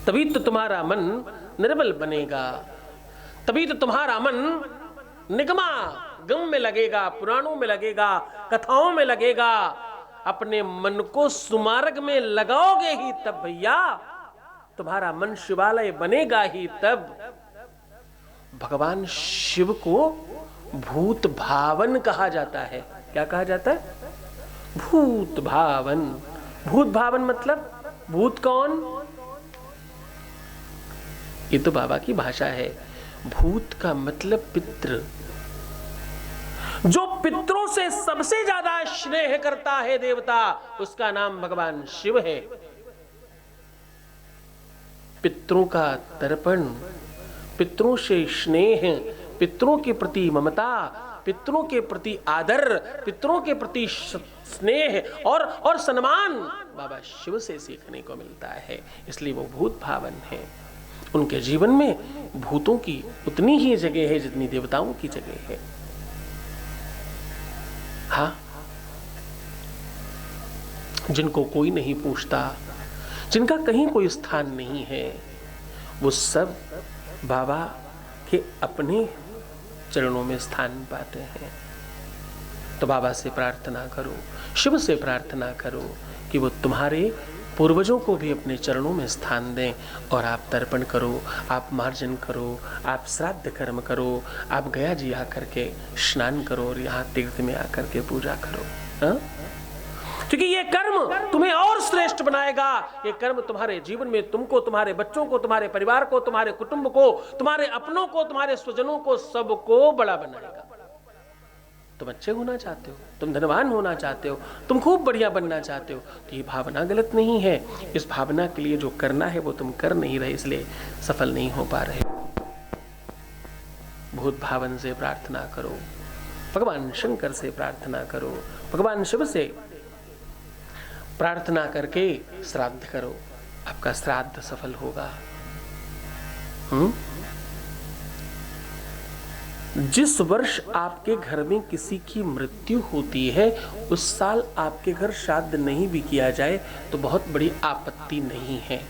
Speaker 10: तभी तो तुम्हारा मन निर्मल बनेगा, तभी तो तुम्हारा मन निगमा गम में लगेगा, पुराणों में लगेगा, कथाओं में लगेगा। अपने मन को सुमार्ग में लगाओगे ही तब भैया तुम्हारा मन शिवालय बनेगा ही तब। भगवान शिव को भूत भावन कहा जाता है। क्या कहा जाता है? भूत भावन। भूत भावन मतलब भूत कौन? ये तो बाबा की भाषा है। भूत का मतलब पितृ। जो पितरों से सबसे ज्यादा स्नेह करता है देवता, उसका नाम भगवान शिव है। पितरों का तर्पण, पितरों से स्नेह, पितरों के प्रति ममता, पितरों के प्रति आदर, पितरों के प्रति स्नेह और सम्मान बाबा शिव से सीखने को मिलता है। इसलिए वो भूत भावन है। उनके जीवन में भूतों की उतनी ही जगह है जितनी देवताओं की जगह है। हाँ, जिनको कोई नहीं पूछता, जिनका कहीं कोई स्थान नहीं है, वो सब बाबा के अपने चरणों में स्थान पाते हैं। तो बाबा से प्रार्थना करो, शिव से प्रार्थना करो कि वो तुम्हारे पूर्वजों को भी अपने चरणों में स्थान दें और आप तर्पण करो, आप मार्जन करो, आप श्राद्ध कर्म करो, आप गया जी आकर के स्नान करो और यहाँ तीर्थ में आकर के पूजा करो। हाँ? क्योंकि ये कर्म तुम्हें और श्रेष्ठ बनाएगा। ये कर्म तुम्हारे जीवन में तुमको, तुम्हारे बच्चों को, तुम्हारे परिवार को, तुम्हारे कुटुंब को, तुम्हारे अपनों को, तुम्हारे स्वजनों को, सबको बड़ा बनाएगा। तुम अच्छे होना चाहते हो, तुम धनवान होना चाहते हो, तुम खूब बढ़िया बनना चाहते हो, तो ये भावना गलत नहीं है। इस भावना के लिए जो करना है वो तुम कर नहीं रहे, इसलिए सफल नहीं हो पा रहे। भूत भावन से प्रार्थना करो, भगवान शंकर से प्रार्थना करो, भगवान शिव से प्रार्थना करके श्राद्ध करो, आपका श्राद्ध सफल होगा। जिस वर्ष आपके घर में किसी की मृत्यु होती है, उस साल आपके घर श्राद्ध नहीं भी किया जाए तो बहुत बड़ी आपत्ति नहीं है,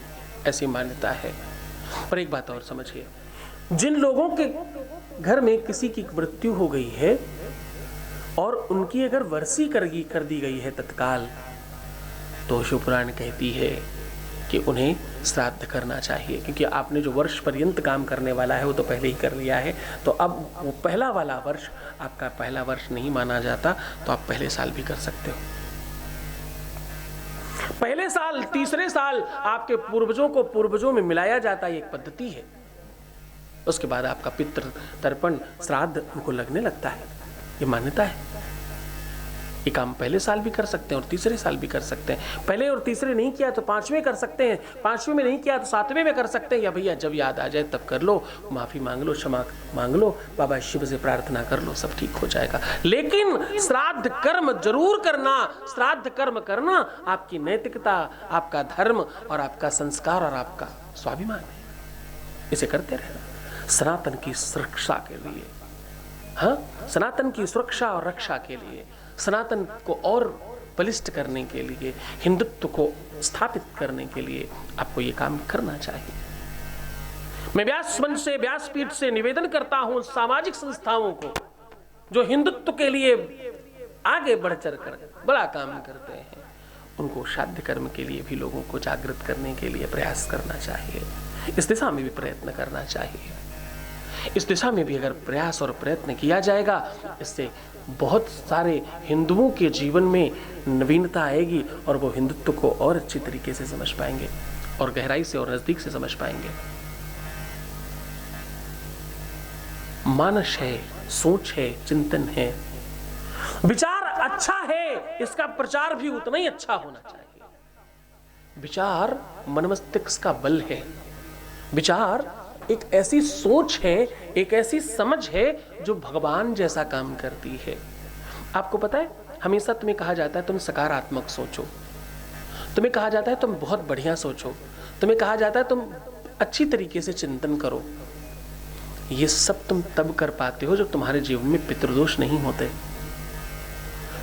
Speaker 10: ऐसी मान्यता है। और एक बात और समझिए, जिन लोगों के घर में किसी की मृत्यु हो गई है और उनकी अगर वर्षी कर दी गई है तत्काल, तो शिव पुराण कहती है कि उन्हें श्राद्ध करना चाहिए, क्योंकि आपने जो वर्ष पर्यंत काम करने वाला है वो तो पहले ही कर लिया है। तो अब वो पहला वाला वर्ष आपका पहला वर्ष नहीं माना जाता, तो आप पहले साल भी कर सकते हो। पहले साल, तीसरे साल आपके पूर्वजों को पूर्वजों में मिलाया जाता है, एक पद्धति है। उसके बाद आपका पितृ तर्पण श्राद्ध उनको लगने लगता है, ये मान्यता है। ये काम पहले साल भी कर सकते हैं और तीसरे साल भी कर सकते हैं। पहले और तीसरे नहीं किया तो पांचवें कर सकते हैं, पांचवें में नहीं किया तो सातवें में कर सकते हैं। या भैया जब याद आ जाए तब कर लो, माफी मांग लो, क्षमा मांग लो, बाबा शिव से प्रार्थना कर लो, सब ठीक हो जाएगा। लेकिन श्राद्ध कर्म जरूर करना। श्राद्ध कर्म करना आपकी नैतिकता, आपका धर्म और आपका संस्कार और आपका स्वाभिमान है। इसे करते रहना सनातन की सुरक्षा के लिए। हाँ, सनातन की सुरक्षा और रक्षा के लिए, सनातन को और बलिष्ठ करने के लिए, हिंदुत्व को स्थापित करने के लिए आपको ये काम करना चाहिए। मैं व्यास मंच से, व्यासपीठ से निवेदन करता हूं सामाजिक संस्थाओं को जो हिंदुत्व के लिए आगे बढ़ चढ़ कर बड़ा काम करते हैं, उनको श्राद्ध कर्म के लिए भी लोगों को जागृत करने के लिए प्रयास करना चाहिए। इस दिशा में भी प्रयत्न करना चाहिए। इस दिशा में भी अगर प्रयास और प्रयत्न किया जाएगा, इससे बहुत सारे हिंदुओं के जीवन में नवीनता आएगी और वो हिंदुत्व को और अच्छी तरीके से समझ पाएंगे और गहराई से और नजदीक से समझ पाएंगे। मानस है, सोच है, चिंतन है, विचार अच्छा है, इसका प्रचार भी उतना ही अच्छा होना चाहिए। विचार मन मस्तिष्क का बल है। विचार एक ऐसी सोच है, एक ऐसी समझ है जो भगवान जैसा काम करती है। आपको पता है, हमेशा तुम्हें कहा जाता है तुम सकारात्मक सोचो, तुम्हें कहा जाता है तुम बहुत बढ़िया सोचो, तुम्हें कहा जाता है तुम अच्छी तरीके से चिंतन करो। ये सब तुम तब कर पाते हो जब तुम्हारे जीवन में पितृदोष नहीं होते।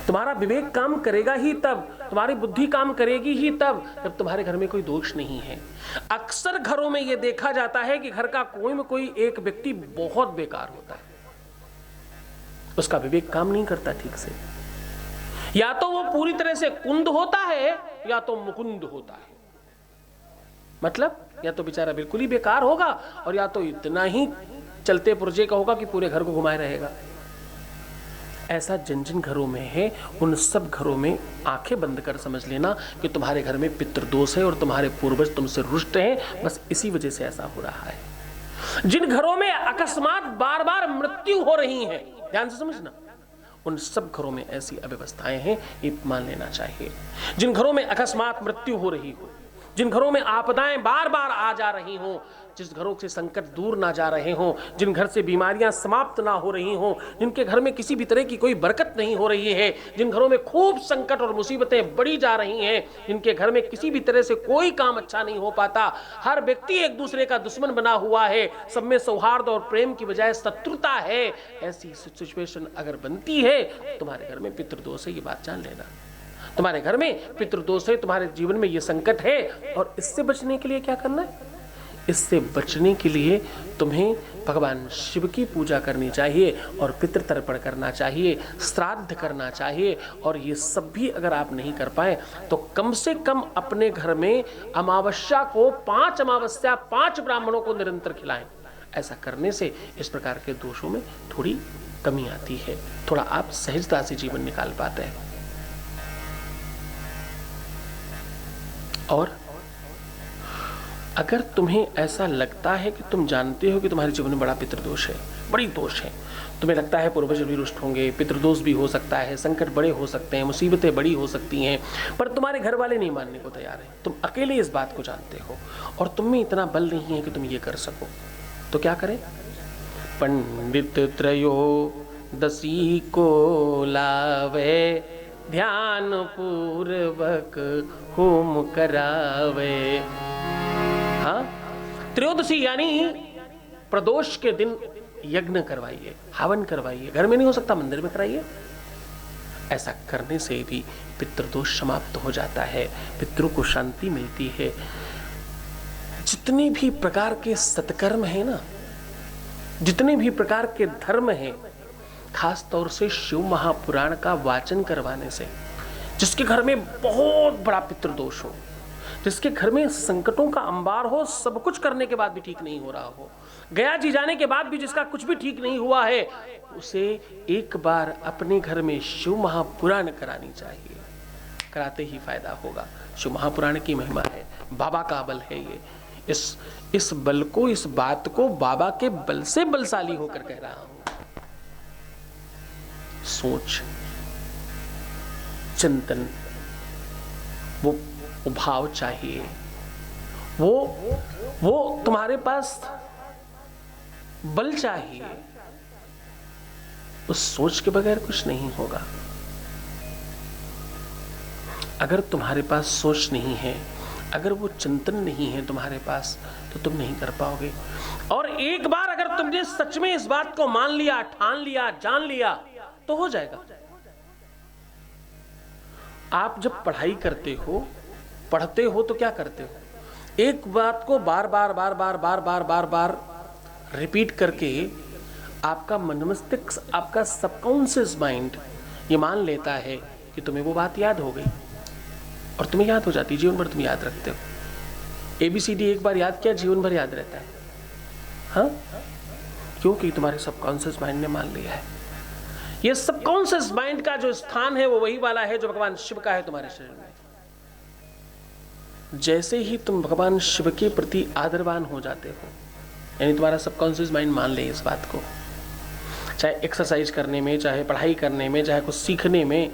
Speaker 10: तुम्हारा विवेक काम करेगा ही तब, तुम्हारी बुद्धि काम करेगी ही तब, जब तुम्हारे घर में कोई दोष नहीं है। अक्सर घरों में यह देखा जाता है कि घर का कोई में कोई एक व्यक्ति बहुत बेकार होता है, उसका विवेक काम नहीं करता ठीक से। या तो वो पूरी तरह से कुंद होता है या तो मुकुंद होता है। मतलब या तो बेचारा बिल्कुल ही बेकार होगा और या तो इतना ही चलते पुर्जे का होगा कि पूरे घर को घुमाए रहेगा। ऐसा जिन जिन घरों में है उन सब घरों में आंखें बंद कर समझ लेना कि तुम्हारे घर में पितृदोष है और तुम्हारे पूर्वज तुमसे रुष्ट हैं। बस इसी वजह से ऐसा हो रहा है। जिन घरों में अकस्मात बार बार मृत्यु हो रही है, ध्यान से समझना, उन सब घरों में ऐसी अव्यवस्थाएं हैं, ये मान लेना चाहिए। जिन घरों में अकस्मात मृत्यु हो रही हो, जिन घरों में आपदाएं बार बार आ जा रही हों, जिस घरों से संकट दूर ना जा रहे हों, जिन घर से बीमारियां समाप्त ना हो रही हों, जिनके घर में किसी भी तरह की कोई बरकत नहीं हो रही है, जिन घरों में खूब संकट और मुसीबतें बढ़ी जा रही हैं, जिनके घर में किसी भी तरह से कोई काम अच्छा नहीं हो पाता, हर व्यक्ति एक दूसरे का दुश्मन बना हुआ है, सब में सौहार्द और प्रेम की बजाय शत्रुता है, ऐसी सिचुएशन अगर बनती है तुम्हारे घर में पितृदोष है, ये बात जान लेना। तुम्हारे घर में पितृदोष है, तुम्हारे जीवन में ये संकट है। और इससे बचने के लिए क्या करना है? इससे बचने के लिए तुम्हें भगवान शिव की पूजा करनी चाहिए और पितृतर्पण करना चाहिए, श्राद्ध करना चाहिए। और ये सब भी अगर आप नहीं कर पाए तो कम से कम अपने घर में अमावस्या को 5 अमावस्या 5 ब्राह्मणों को निरंतर खिलाएं। ऐसा करने से इस प्रकार के दोषों में थोड़ी कमी आती है, थोड़ा आप सहजता से जीवन निकाल पाते हैं। और अगर तुम्हें ऐसा लगता है कि तुम जानते हो कि तुम्हारे जीवन में बड़ा पितृदोष है, बड़ी दोष है, तुम्हें लगता है पूर्वज भी रुष्ट होंगे, पितृदोष भी हो सकता है, संकट बड़े हो सकते हैं, मुसीबतें बड़ी हो सकती हैं, पर तुम्हारे घर वाले नहीं मानने को तैयार हैं, तुम अकेले इस बात को जानते हो और तुम में इतना बल नहीं है कि तुम ये कर सको, तो क्या करें? पंडित त्रयोदशी को लावे, ध्यान पूर्वक होम करावे। हाँ, त्रयोदशी यानी प्रदोष के दिन यज्ञ करवाइए, हवन करवाइए। घर में नहीं हो सकता, मंदिर में कराइए। ऐसा करने से भी पितृदोष समाप्त हो जाता है, पितरों को शांति मिलती है। जितने भी प्रकार के सत्कर्म है ना, जितने भी प्रकार के धर्म हैं, खास तौर से शिव महापुराण का वाचन करवाने से, जिसके घर में बहुत बड़ा पितृदोष हो, जिसके घर में संकटों का अंबार हो, सब कुछ करने के बाद भी ठीक नहीं हो रहा हो, गया जी जाने के बाद भी जिसका कुछ भी ठीक नहीं हुआ है, उसे एक बार अपने घर में शिव महापुराण करानी चाहिए। कराते ही फायदा होगा। शिव महापुराण की महिमा है, बाबा का बल है ये। इस बल को, इस बात को बाबा के बल से बलशाली होकर कह रहा हूं। सोच, चिंतन, वो भाव चाहिए, वो तुम्हारे पास बल चाहिए। उस सोच के बगैर कुछ नहीं होगा। अगर तुम्हारे पास सोच नहीं है, अगर वो चिंतन नहीं है तुम्हारे पास, तो तुम नहीं कर पाओगे। और एक बार अगर तुमने सच में इस बात को मान लिया, ठान लिया, जान लिया, तो हो जाएगा। आप जब पढ़ाई करते हो, पढ़ते हो, तो क्या करते हो? एक बात को बार बार बार बार बार बार बार बार रिपीट करके आपका मन मस्तिष्क, आपका सबकॉन्शियस माइंड ये मान लेता है कि तुम्हें वो बात याद हो गई और तुम्हें याद हो जाती है, जीवन भर तुम याद रखते हो। ABCD एक बार याद किया, जीवन भर याद रहता है। हाँ, क्योंकि तुम्हारे सबकॉन्शियस माइंड ने मान लिया है। ये सबकॉन्शियस माइंड का जो स्थान है वो वही वाला है जो भगवान शिव का है तुम्हारे शरीर में। जैसे ही तुम भगवान शिव के प्रति आदरवान हो जाते हो, यानी तुम्हारा सबकॉन्शियस माइंड मान ले इस बात को, चाहे एक्सरसाइज करने में, चाहे पढ़ाई करने में, चाहे कुछ सीखने में।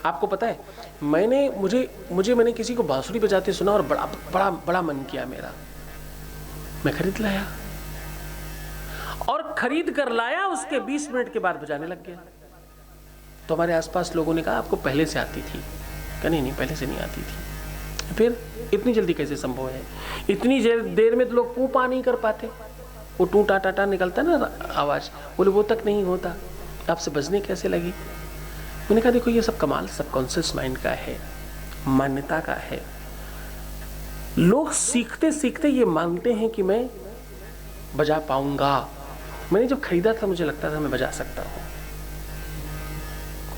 Speaker 10: आपको पता है, मैंने किसी को बांसुरी बजाते सुना और बड़ा बड़ा बड़ा मन किया मेरा, मैं खरीद लाया और खरीद कर लाया, उसके 20 मिनट के बाद बजाने लग गया। तो हमारे आसपास लोगों ने कहा आपको पहले से आती थी? कहा नहीं, पहले से नहीं आती थी, फिर इतनी जल्दी कैसे संभव है? इतनी देर में तो लोग पू पा नहीं कर पाते, वो टू टा टा टा निकलता है ना आवाज, बोले वो तक नहीं होता, आपसे बजने कैसे लगी? मैंने कहा देखो ये सब कमाल सबकॉन्शियस माइंड का है, मान्यता का है। लोग सीखते सीखते ये मानते हैं कि मैं बजा पाऊंगा। मैंने जब खरीदा था मुझे लगता था मैं बजा सकता हूं,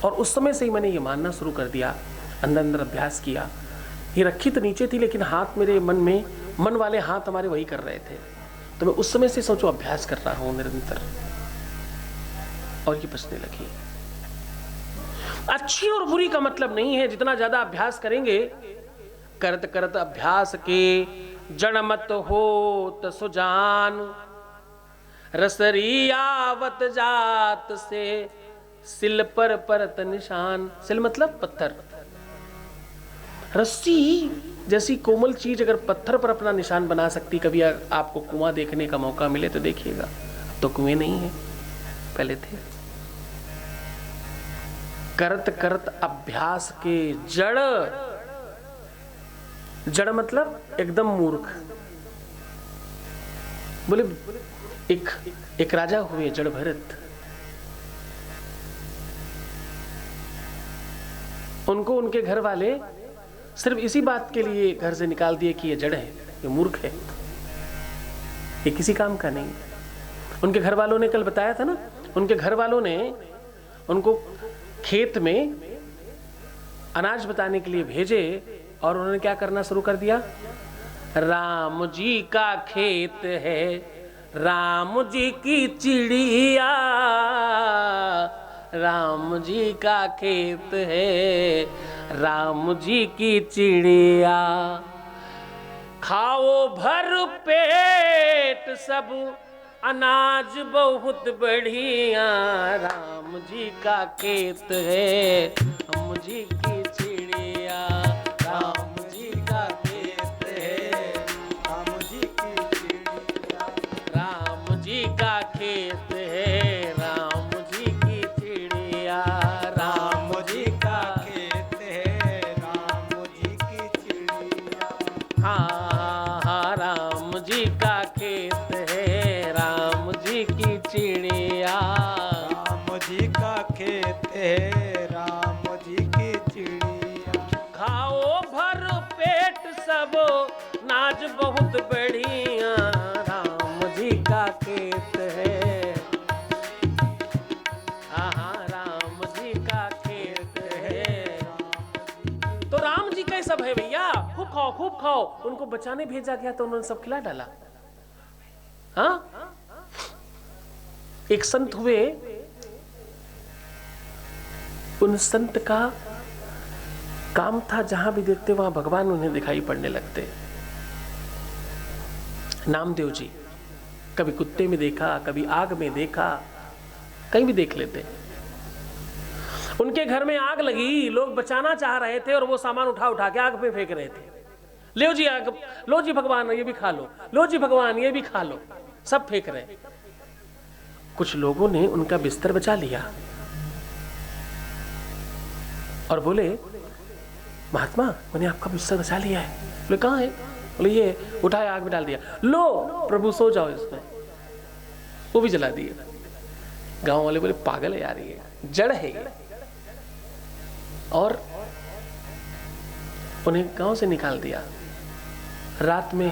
Speaker 10: और उस समय से ही मैंने ये मानना शुरू कर दिया, अंदर अंदर अभ्यास किया। ये रखी तो नीचे थी लेकिन हाथ मेरे मन में, मन वाले हाथ हमारे वही कर रहे थे, तो मैं उस समय से सोचो अभ्यास कर रहा हूं निरंतर, और ये बचने लगी। अच्छी और बुरी का मतलब नहीं है, जितना ज्यादा अभ्यास करेंगे, करत करत अभ्यास के जड़ मत हो त सुजान, रसरी आवत जात से सिल पर परत निशान। सिल मतलब पत्थर। रस्सी जैसी कोमल चीज अगर पत्थर पर अपना निशान बना सकती, कभी आपको कुआं देखने का मौका मिले तो देखिएगा, तो कुएं नहीं है, पहले थे। करत करत अभ्यास के जड़ मतलब एकदम मूर्ख। बोले एक राजा हुए जड़ भरत, उनको उनके घर वाले सिर्फ इसी बात के लिए घर से निकाल दिए कि ये जड़ है, ये मूर्ख है, ये किसी काम का नहीं। उनके घर वालों ने कल बताया था ना, उनके घर वालों ने उनको खेत में अनाज बताने के लिए भेजे, और उन्होंने क्या करना शुरू कर दिया? राम जी का खेत है, राम जी की चिड़िया, राम जी का खेत है, राम जी की चिड़िया, खाओ भर पेट सब अनाज बहुत बढ़िया, राम जी का खेत है, राम जी की चिड़िया, राम जी का खेत है,
Speaker 3: राम जी की चिड़िया,
Speaker 10: राम जी का खेत है, राम जी की चिड़िया,
Speaker 3: राम जी का खेत है, राम जी की चिड़िया,
Speaker 10: हाँ हाँ राम जी का खेत है, राम जी की चिड़िया,
Speaker 3: राम जी का खेत है, राम जी की चिड़िया,
Speaker 10: खाओ भर पेट सब नाज बहुत बढ़िया, राम जी का खेत है, हाँ राम जी का खेत है। तो राम जी का सब है भैया, खूब खाओ खूब खाओ। उनको बचाने भेजा गया तो उन्होंने सब खिला डाला। हाँ, एक संत हुए, उन संत का काम था जहां भी देखते वहां भगवान उन्हें दिखाई पड़ने लगते। नामदेव जी, कभी कुत्ते में देखा, कभी आग में देखा, कहीं भी देख लेते। उनके घर में आग लगी, लोग बचाना चाह रहे थे और वो सामान उठा उठा के आग पे फेंक रहे थे। लो जी आग, लो जी भगवान ये भी खा लो, लो जी भगवान ये भी खा लो, सब फेंक रहे। कुछ लोगों ने उनका बिस्तर बचा लिया और बोले, महात्मा मैंने आपका बिस्तर बचा लिया है। बोले कहाँ है? बोले ये, उठाया आग में डाल दिया। लो प्रभु सो जाओ इसमें, वो भी जला दिए। गांव वाले बोले पागल है यार, ये जड़ है ये, और उन्हें गांव से निकाल दिया। रात में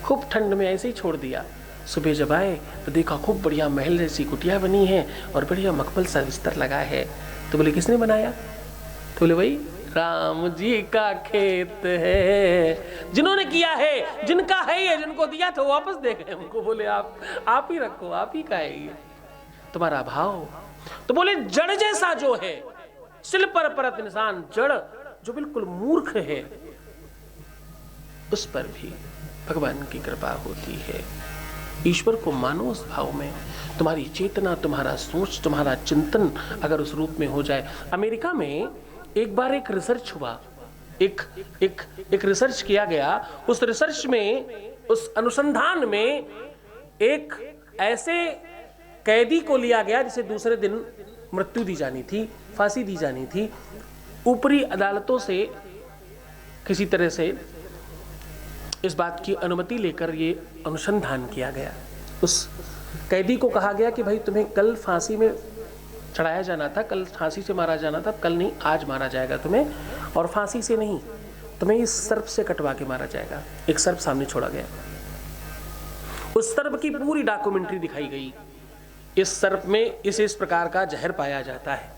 Speaker 10: खूब ठंड में ऐसे ही छोड़ दिया। सुबह जब आए तो देखा खूब बढ़िया महल जैसी कुटिया बनी है और बढ़िया मखमल सा बिस्तर लगा है। तो बोले किसने बनाया? तो बोले भाई राम जी का खेत है, जिन्होंने किया है, जिनका है ये, जिनको दिया तो वापस दे गए उनको। बोले आप ही रखो, आप ही का है ये, तुम्हारा भाव। तो बोले जड़ जैसा जो है, सिल पर परत निशान, जड़ जो बिल्कुल मूर्ख है, उस पर भी भगवान की कृपा होती है। ईश्वर को मानो उस भाव में। तुम्हारी चेतना, तुम्हारा सोच, तुम्हारा चिंतन अगर उस रूप में हो जाए। अमेरिका में एक बार एक रिसर्च हुआ, एक रिसर्च किया गया। उस रिसर्च में, उस अनुसंधान में एक ऐसे कैदी को लिया गया जिसे दूसरे दिन मृत्यु दी जानी थी, फांसी दी जानी थी। ऊपरी अदालतों से किसी तरह से इस बात की अनुमति लेकर ये अनुसंधान किया गया। उस कैदी को कहा गया कि भाई तुम्हें कल फांसी में चढ़ाया जाना था, कल फांसी से मारा जाना था, कल नहीं आज मारा जाएगा तुम्हें, और फांसी से नहीं, तुम्हें इस सर्प से कटवा के मारा जाएगा। एक सर्प सामने छोड़ा गया, उस सर्प की पूरी डॉक्यूमेंट्री दिखाई गई। इस सर्प में इस प्रकार का जहर पाया जाता है।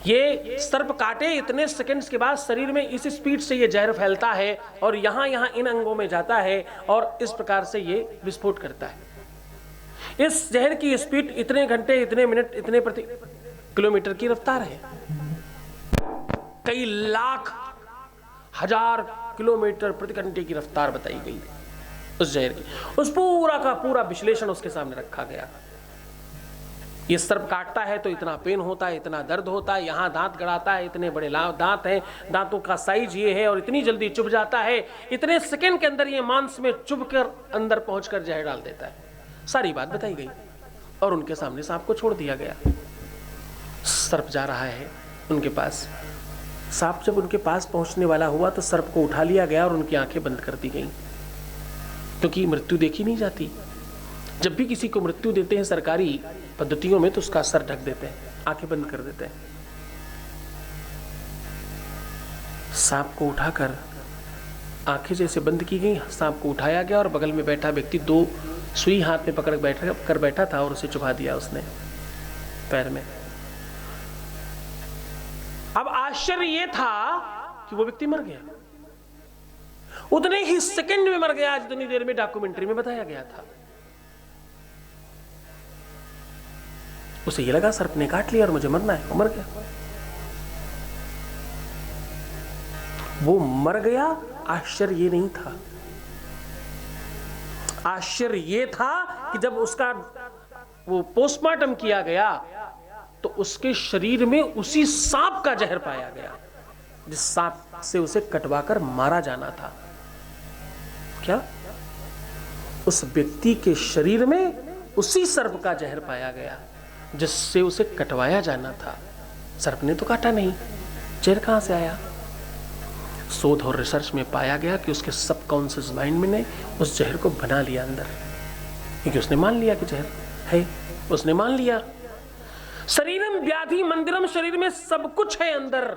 Speaker 10: ये सर्प काटे इतने सेकंड्स के बाद शरीर में इस स्पीड से ये जहर फैलता है और यहाँ इन अंगों में जाता है और इस प्रकार से ये विस्फोट करता है। इस जहर की स्पीड इतने घंटे, इतने मिनट, इतने प्रति किलोमीटर की रफ्तार है। कई लाख, हजार किलोमीटर प्रति घंटे की रफ्तार बताई गई उस जहर की। उस पूरा का पूरा विश्लेषण उसके सामने रखा गया। ये सर्प काटता है तो इतना पेन होता है, इतना दर्द होता है, यहाँ दांत गड़ाता है, इतने बड़े दांत हैं, दांतों का साइज ये है और इतनी जल्दी चुभ जाता है, इतने सेकंड के अंदर ये मांस में चुभ कर अंदर पहुंचकर जहर डाल देता है। सारी बात बताई गई और उनके सामने सांप को छोड़ दिया गया। सर्प जा रहा है उनके पास। सांप जब उनके पास पहुंचने वाला हुआ तो सर्प को उठा लिया गया और उनकी आंखें बंद कर दी गई, क्योंकि मृत्यु देखी नहीं जाती। जब भी किसी को मृत्यु देते हैं सरकारी पद्धतियों में तो उसका सर ढक देते हैं, आंखें बंद कर देते हैं। सांप को उठाकर आंखें जैसे बंद की गई, सांप को उठाया गया और बगल में बैठा व्यक्ति 2 सुई हाथ में पकड़ बैठा था और उसे चुभा दिया उसने पैर में। अब आश्चर्य यह था कि वो व्यक्ति मर गया, उतने ही सेकंड में मर गया जितनी देर में डॉक्यूमेंट्री में बताया गया था। उसे ये लगा सर्प ने काट लिया और मुझे मरना है, वो मर गया। वो मर गया। आश्चर्य ये नहीं था, आश्चर्य ये था कि जब उसका वो पोस्टमार्टम किया गया तो उसके शरीर में उसी सांप का जहर पाया गया जिस सांप से उसे कटवाकर मारा जाना था। क्या उस व्यक्ति के शरीर में उसी सर्प का जहर पाया गया जिससे उसे कटवाया जाना था। सर्प ने तो काटा नहीं, जहर कहां से आया? शोध और रिसर्च में पाया गया कि उसके सबकॉन्शियस माइंड में ने उस जहर को बना लिया अंदर, क्योंकि उसने मान लिया कि जहर है, उसने मान लिया। शरीरम व्याधि मंदिरम, शरीर में सब कुछ है अंदर।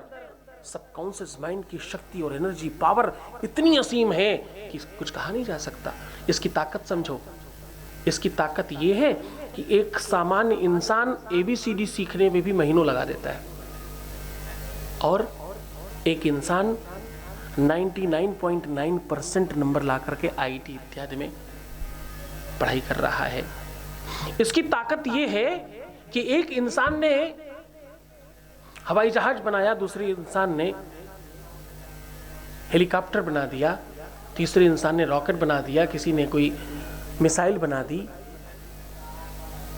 Speaker 10: सबकॉन्शियस माइंड की शक्ति और एनर्जी पावर इतनी असीम है कि कुछ कहा नहीं जा सकता। इसकी ताकत समझो। इसकी ताकत यह है कि एक सामान्य इंसान ABCD सीखने में भी महीनों लगा देता है और एक इंसान 99.9% नंबर ला करके IIT इत्यादि में पढ़ाई कर रहा है। इसकी ताकत यह है कि एक इंसान ने हवाई जहाज बनाया, दूसरे इंसान ने हेलीकॉप्टर बना दिया, तीसरे इंसान ने रॉकेट बना दिया, किसी ने कोई मिसाइल बना दी।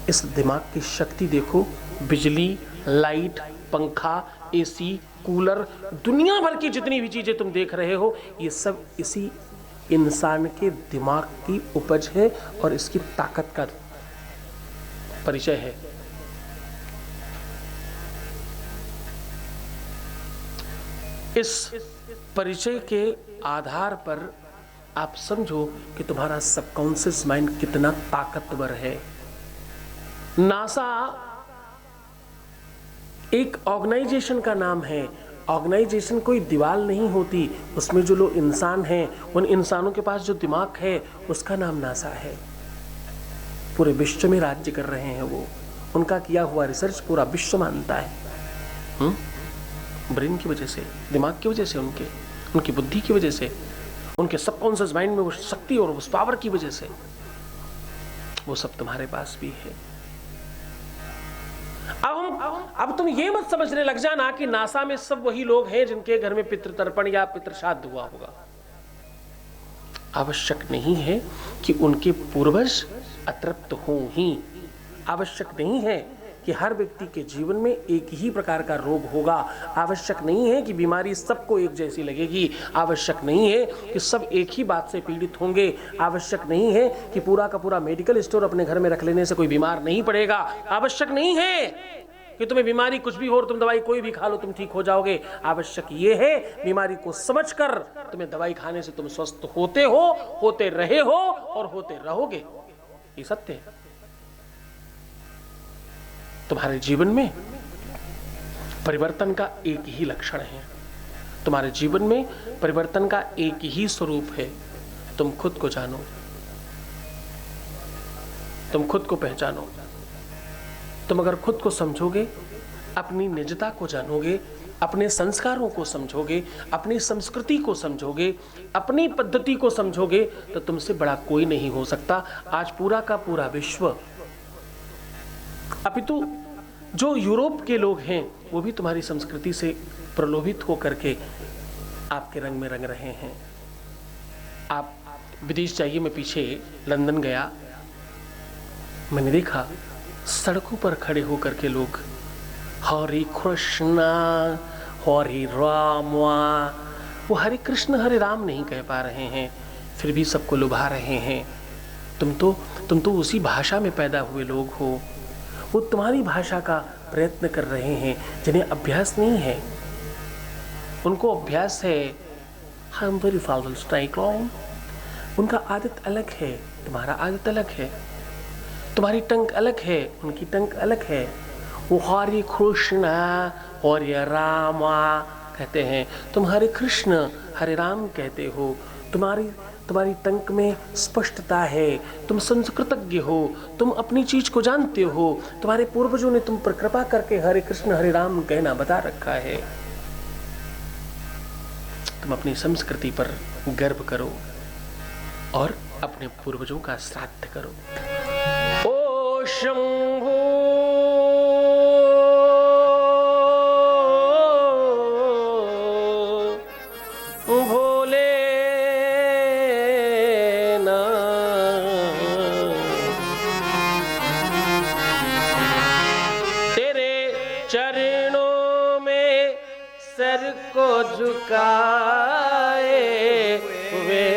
Speaker 10: इस दिमाग की शक्ति देखो। बिजली, लाइट, पंखा, AC, कूलर, दुनिया भर की जितनी भी चीजें तुम देख रहे हो ये सब इसी इंसान के दिमाग की उपज है और इसकी ताकत का परिचय है। इस परिचय के आधार पर आप समझो कि तुम्हारा सबकॉन्शियस माइंड कितना ताकतवर है। नासा एक ऑर्गेनाइजेशन का नाम है। ऑर्गेनाइजेशन कोई दीवार नहीं होती, उसमें जो लोग इंसान हैं, उन इंसानों के पास जो दिमाग है उसका नाम नासा है। पूरे विश्व में राज्य कर रहे हैं वो, उनका किया हुआ रिसर्च पूरा विश्व मानता है। ब्रेन की वजह से, दिमाग की वजह से, उनकी बुद्धि की वजह से, उनके सबकॉन्शियस माइंड में वो शक्ति और उस पावर की वजह से वो सब तुम्हारे पास भी है। अब तुम ये मत समझने लग जाना कि नासा में सब वही लोग हैं जिनके घर में पितृतर्पण या पितृश्राद्ध हुआ होगा। आवश्यक नहीं है कि उनके पूर्वज अतृप्त हों ही। आवश्यक नहीं है कि हर व्यक्ति के जीवन में एक ही प्रकार का रोग होगा। आवश्यक नहीं है कि बीमारी सबको एक जैसी लगेगी। आवश्यक नहीं है कि सब एक ही बात से पीड़ित होंगे। आवश्यक नहीं है कि पूरा का पूरा मेडिकल स्टोर अपने घर में रख लेने से कोई बीमार नहीं पड़ेगा। आवश्यक नहीं है। कि तुम्हें बीमारी कुछ भी हो और तुम दवाई कोई भी खा लो तुम ठीक हो जाओगे। आवश्यक ये है बीमारी को समझकर तुम्हें दवाई खाने से तुम स्वस्थ होते हो, होते रहे हो और होते रहोगे। ये सत्य है। तुम्हारे जीवन में परिवर्तन का एक ही लक्षण है, तुम्हारे जीवन में परिवर्तन का एक ही स्वरूप है। तुम खुद को जानो, तुम खुद को पहचानो। तुम अगर खुद को समझोगे, अपनी निजता को जानोगे, अपने संस्कारों को समझोगे, अपनी संस्कृति को समझोगे, अपनी पद्धति को समझोगे, तो तुमसे बड़ा कोई नहीं हो सकता। आज पूरा का पूरा विश्व, अपितु जो यूरोप के लोग हैं वो भी तुम्हारी संस्कृति से प्रलोभित होकर के आपके रंग में रंग रहे हैं। आप विदेश जाइए, मैं पीछे लंदन गया, मैंने देखा सड़कों पर खड़े होकर के लोग हरे कृष्णा हरे राम, वो हरे कृष्ण हरे राम नहीं कह पा रहे हैं, फिर भी सबको लुभा रहे हैं। तुम तो उसी भाषा में पैदा हुए लोग हो, वो तुम्हारी भाषा का प्रयत्न कर रहे हैं जिन्हें अभ्यास नहीं है। उनको अभ्यास है हम वेरी फाल्तू स्टाइल, उनका आदत अलग है, तुम्हारा आदत अलग है, तुम्हारी टंक अलग है, उनकी टंक अलग है। वो हरे कृष्ण हरे राम कहते हैं, तुम हरे कृष्ण हरे राम कहते हो। तुम्हारी टंक में स्पष्टता है, तुम संस्कृतज्ञ हो, तुम अपनी चीज को जानते हो। तुम्हारे पूर्वजों ने तुम पर कृपा करके हरे कृष्ण हरे राम कहना बता रखा है। तुम अपनी संस्कृति पर गर्व करो और अपने पूर्वजों का श्राद्ध करो। ओ शंभू भोले ना, तेरे चरणों में सर को झुकाए हुए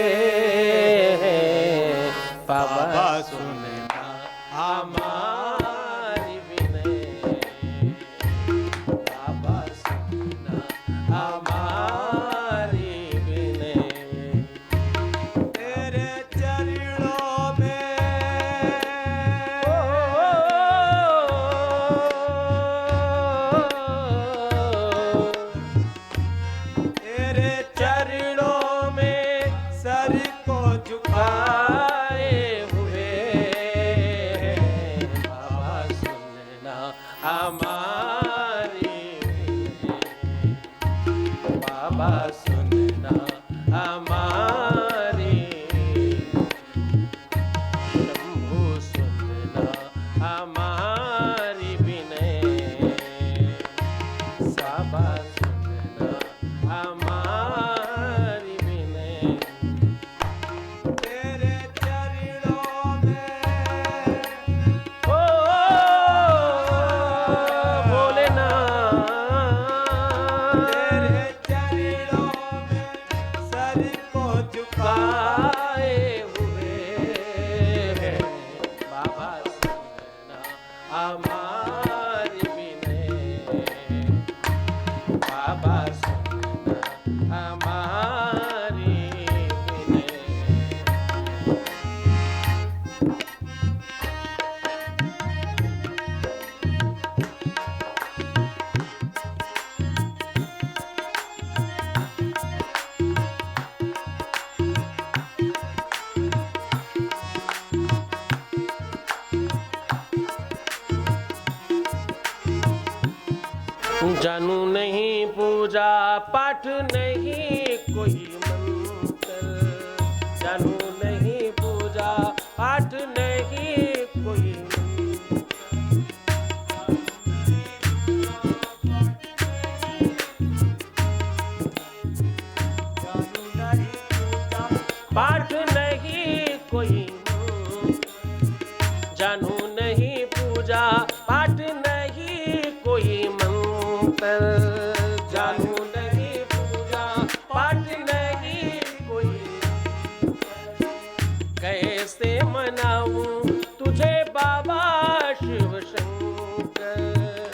Speaker 10: बाबा सुनना हमारी विनय, बाबा सुनना हमारी विनय।
Speaker 3: तेरे चरणों में तेरे चरणों में सर को झुकाए हुए बाबा सुनना हमारी विनय, बाबा सुनना हमारी, शंभू सुनना हमारी विनय, बाबा सुनना हमारी विनय। तेरे चरणों में ओ भोलेनाथ, तेरे चरणों में सर को झुकाए हुए बाबा सुनना हमारी विनय, बाबा सुनना हमारी विनय। जानू नहीं पूजा पाठ नहीं कोई मंत्र, जानू नहीं पूजा पाठ नहीं कोई पाठ नहीं कोई, जानू नहीं पूजा पाठ नहीं कोई मंत्र, जानू नहीं पूजा पाठ नहीं कोई, कैसे मनाऊं तुझे बाबा शिव शंकर,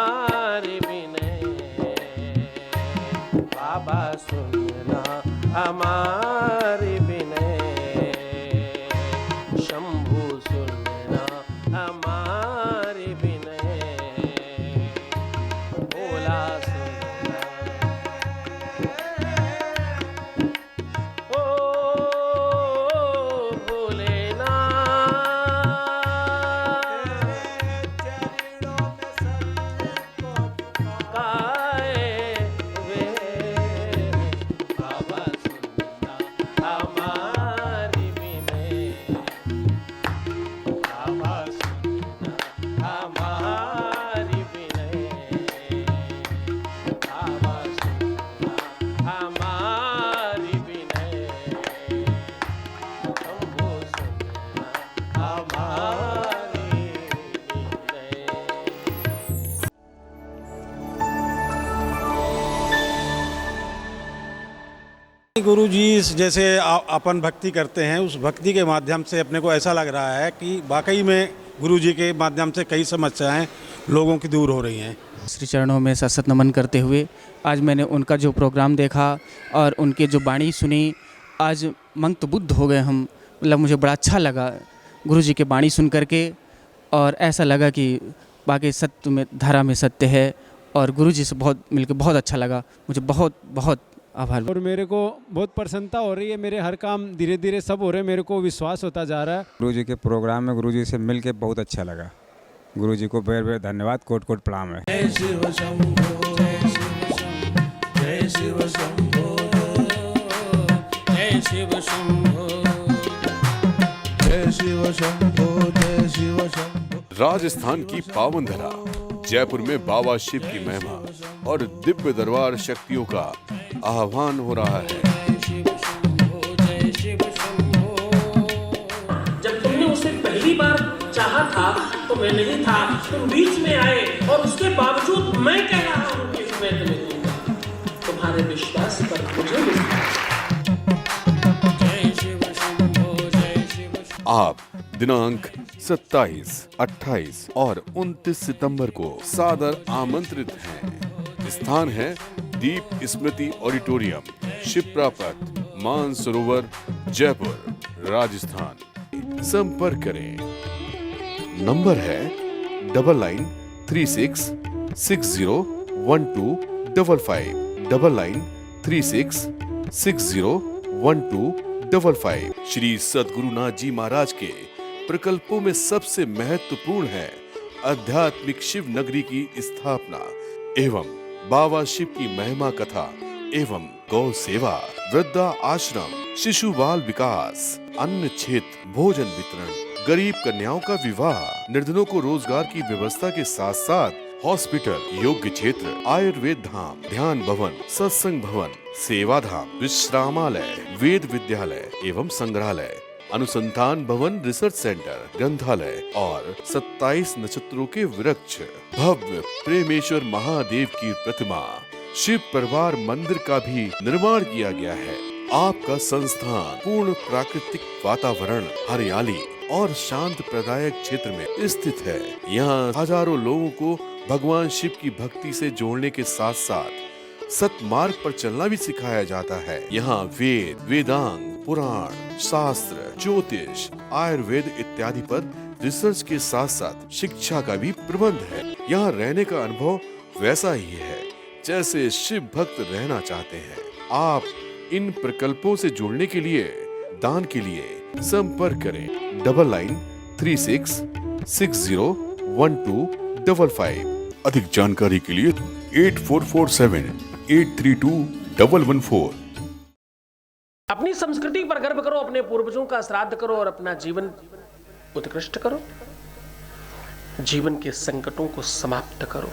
Speaker 2: हमारी विनय, बाबा सुनना हमारी विनय, शंभु सुनना हमारी विनय, भोला सुनना, ओ
Speaker 11: गुरु जी जैसे अपन भक्ति करते हैं, उस भक्ति के माध्यम से अपने को ऐसा लग रहा है कि वाकई में गुरु जी के माध्यम से कई समस्याएं लोगों की दूर हो रही हैं।
Speaker 12: श्री चरणों में सशत नमन करते हुए आज मैंने उनका जो प्रोग्राम देखा और उनके जो वाणी सुनी, आज मंत्रमुग्ध हो गए हम। मतलब मुझे बड़ा अच्छा लगा गुरु जी के वाणी सुन करके, और ऐसा लगा कि बाकी सत्य में धारा में सत्य है, और गुरु जी से बहुत मिलकर बहुत अच्छा लगा। मुझे बहुत बहुत आभार।
Speaker 13: और मेरे को बहुत प्रसन्नता हो रही है, मेरे हर काम धीरे धीरे सब हो रहे हैं, मेरे को विश्वास होता जा रहा है।
Speaker 14: गुरुजी के प्रोग्राम में गुरुजी से मिलके बहुत अच्छा लगा। गुरुजी को बेर बेर धन्यवाद, कोट कोट प्रणाम है।
Speaker 1: जय शिव शंभो, जय शिव शंभो, जय शिव शंभो, जय शिव शंभो, जय शिव शंभो।
Speaker 9: राजस्थान की पावन धरा जयपुर में बाबा शिव की महिमा और दिव्य दरबार शक्तियों का आह्वान हो रहा है।
Speaker 10: जब तुमने उसे पहली बार चाहा था तो मैं नहीं था, तुम बीच में आए और उसके बावजूद मैं कह रहा हूं कि मैं तुम्हें दूंगा। तुम्हारे विश्वास पर मुझे विश्वास।
Speaker 9: आप दिनांक 27, 28 और 29 सितंबर को सादर आमंत्रित हैं। स्थान है दीप स्मृति ऑडिटोरियम, शिप्रा पथ, मानसरोवर, जयपुर, राजस्थान। संपर्क करें। नंबर है 9936601255, 9936601255। श्री सद्गुरुनाथ जी महाराज के प्रकल्पों में सबसे महत्वपूर्ण है आध्यात्मिक शिव नगरी की स्थापना एवं बाबा शिव की महिमा कथा एवं गौ सेवा, वृद्धा आश्रम, शिशु बाल विकास, अन्न क्षेत्र, भोजन वितरण, गरीब कन्याओं का विवाह, निर्धनों को रोजगार की व्यवस्था के साथ साथ हॉस्पिटल, योग्य क्षेत्र, आयुर्वेद धाम, ध्यान भवन, सत्संग भवन, सेवा धाम, विश्रामालय, वेद विद्यालय एवं संग्रहालय, अनुसंधान भवन, रिसर्च सेंटर, ग्रंथालय और 27 नक्षत्रों के वृक्ष, भव्य प्रेमेश्वर महादेव की प्रतिमा, शिव परिवार मंदिर का भी निर्माण किया गया है। आपका संस्थान पूर्ण प्राकृतिक वातावरण, हरियाली और शांत प्रदायक क्षेत्र में स्थित है। यहाँ हजारों लोगों को भगवान शिव की भक्ति से जोड़ने के साथ साथ सतमार्ग पर चलना भी सिखाया जाता है। यहाँ वेद, वेदांग, पुराण, शास्त्र, ज्योतिष, आयुर्वेद इत्यादि पर रिसर्च के साथ साथ शिक्षा का भी प्रबंध है। यहाँ रहने का अनुभव वैसा ही है जैसे शिव भक्त रहना चाहते हैं। आप इन प्रकल्पों से जुड़ने के लिए, दान के लिए संपर्क करें 9936601255। अधिक जानकारी के लिए 8447832114।
Speaker 10: अपनी संस्कृति पर गर्व करो, अपने पूर्वजों का श्राद्ध करो और अपना जीवन उत्कृष्ट करो। जीवन के संकटों को समाप्त करो।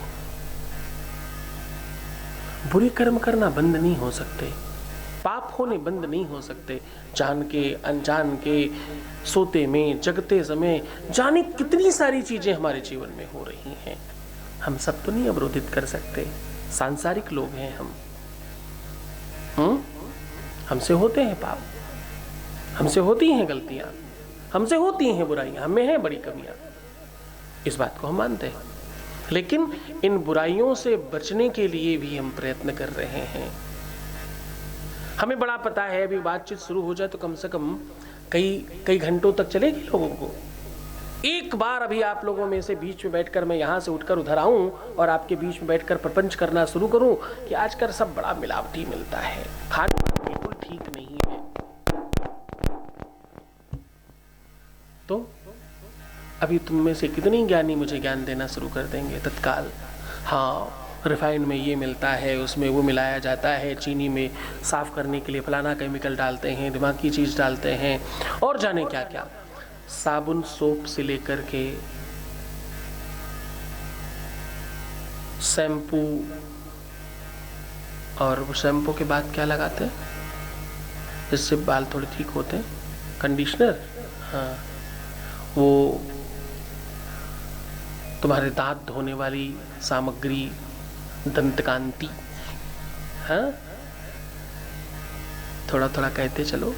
Speaker 10: बुरे कर्म करना बंद नहीं हो सकते, पाप होने बंद नहीं हो सकते। जान के अनजान के, सोते में, जगते समय, जाने कितनी सारी चीजें हमारे जीवन में हो रही हैं। हम सब तो नहीं अवरोधित कर सकते, सांसारिक लोग हैं हम। हमसे होते हैं पाप, हमसे होती हैं गलतियां, हमसे होती हैं बुराइयां, हमें हैं बड़ी कमियां। इस बात को हम मानते हैं, लेकिन इन बुराइयों से बचने के लिए भी हम प्रयत्न कर रहे हैं। हमें बड़ा पता है अभी बातचीत शुरू हो जाए तो कम से कम कई घंटों तक चलेगी लोगों को। एक बार अभी आप लोगों में से बीच में बैठकर मैं यहाँ से उठकर उधर आऊं और आपके बीच में बैठकर प्रपंच करना शुरू करूं कि आजकल सब बड़ा मिलावटी मिलता है, खान पान बिल्कुल ठीक नहीं है, तो अभी तुम में से कितने ज्ञानी मुझे ज्ञान देना शुरू कर देंगे तत्काल। हाँ, रिफाइंड में ये मिलता है, उसमें वो मिलाया जाता है, चीनी में साफ करने के लिए फलाना केमिकल डालते हैं, दिमागी चीज़ डालते हैं और जाने क्या क्या। साबुन सोप से लेकर के शैम्पू, और वो शैम्पू के बाद क्या लगाते हैं जिससे बाल थोड़े ठीक होते हैं, कंडीशनर। हाँ, वो तुम्हारे दांत धोने वाली सामग्री दंतकांति। हाँ, थोड़ा थोड़ा कहते चलो,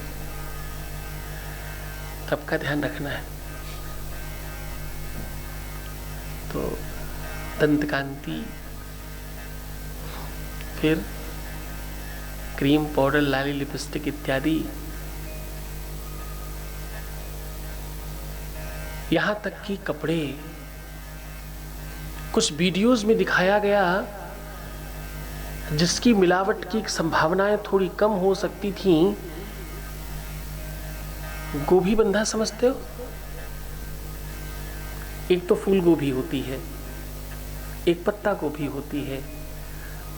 Speaker 10: कब का ध्यान रखना है। तो दंतकांति, फिर क्रीम, पाउडर, लाली, लिपस्टिक इत्यादि। यहां तक कि कपड़े, कुछ वीडियोस में दिखाया गया जिसकी मिलावट की संभावनाएं थोड़ी कम हो सकती थीं, गोभी बंधा समझते हो? एक तो फूल गोभी होती है, एक पत्ता गोभी होती है।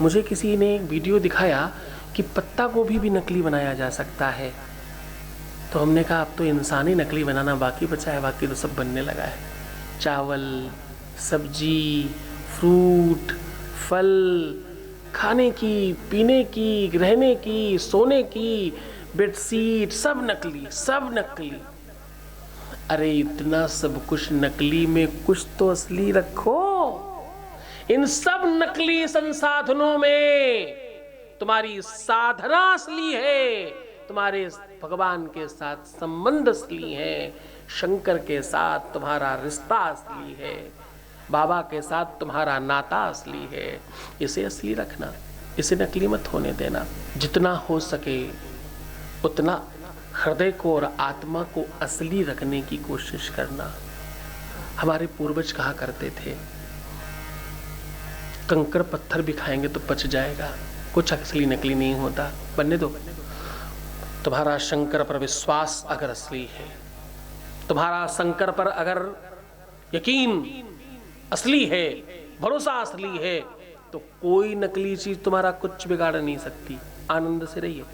Speaker 10: मुझे किसी ने एक वीडियो दिखाया कि पत्ता गोभी भी नकली बनाया जा सकता है। तो हमने कहा अब तो इंसान ही नकली बनाना बाकी बचा है, बाकी तो सब बनने लगा है। चावल, सब्जी, फ्रूट, फल, खाने की, पीने की, रहने की, सोने की, बेडशीट, सब नकली, सब नकली। अरे इतना सब कुछ नकली में कुछ तो असली रखो। इन सब नकली संसाधनों में तुम्हारी साधना असली है, तुम्हारे भगवान के साथ संबंध असली है, शंकर के साथ तुम्हारा रिश्ता असली है, बाबा के साथ तुम्हारा नाता असली है। इसे असली रखना, इसे नकली मत होने देना। जितना हो सके उतना हृदय को और आत्मा को असली रखने की कोशिश करना। हमारे पूर्वज कहा करते थे, कंकड़ पत्थर भी खाएंगे तो पच जाएगा, कुछ असली नकली नहीं होता, बनने दो। तुम्हारा शंकर पर विश्वास अगर असली है, तुम्हारा शंकर पर अगर यकीन असली है, भरोसा असली है, तो कोई नकली चीज तुम्हारा कुछ बिगाड़ नहीं सकती। आनंद से रहिए।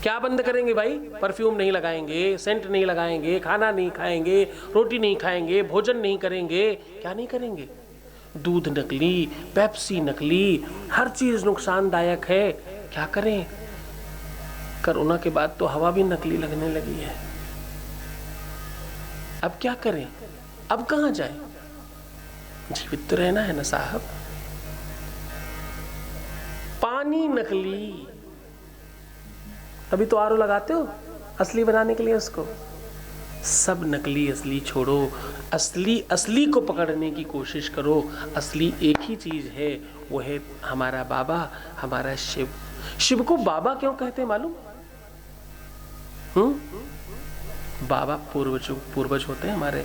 Speaker 10: क्या बंद करेंगे भाई? परफ्यूम नहीं लगाएंगे, सेंट नहीं लगाएंगे, खाना नहीं खाएंगे, रोटी नहीं खाएंगे, भोजन नहीं करेंगे। क्या नहीं करेंगे? दूध नकली, पेप्सी नकली, हर चीज नुकसानदायक है। क्या करें? कोरोना के बाद तो हवा भी नकली लगने लगी है। अब क्या करें? अब कहां जाएं? जीवित तो रहना है ना साहब। पानी नकली, अभी तो आरओ लगाते हो असली बनाने के लिए उसको। सब नकली असली छोड़ो, असली असली को पकड़ने की कोशिश करो। असली एक ही चीज है, वो है हमारा बाबा, हमारा शिव। शिव को बाबा क्यों कहते हैं मालूम? बाबा पूर्वज होते हैं हमारे।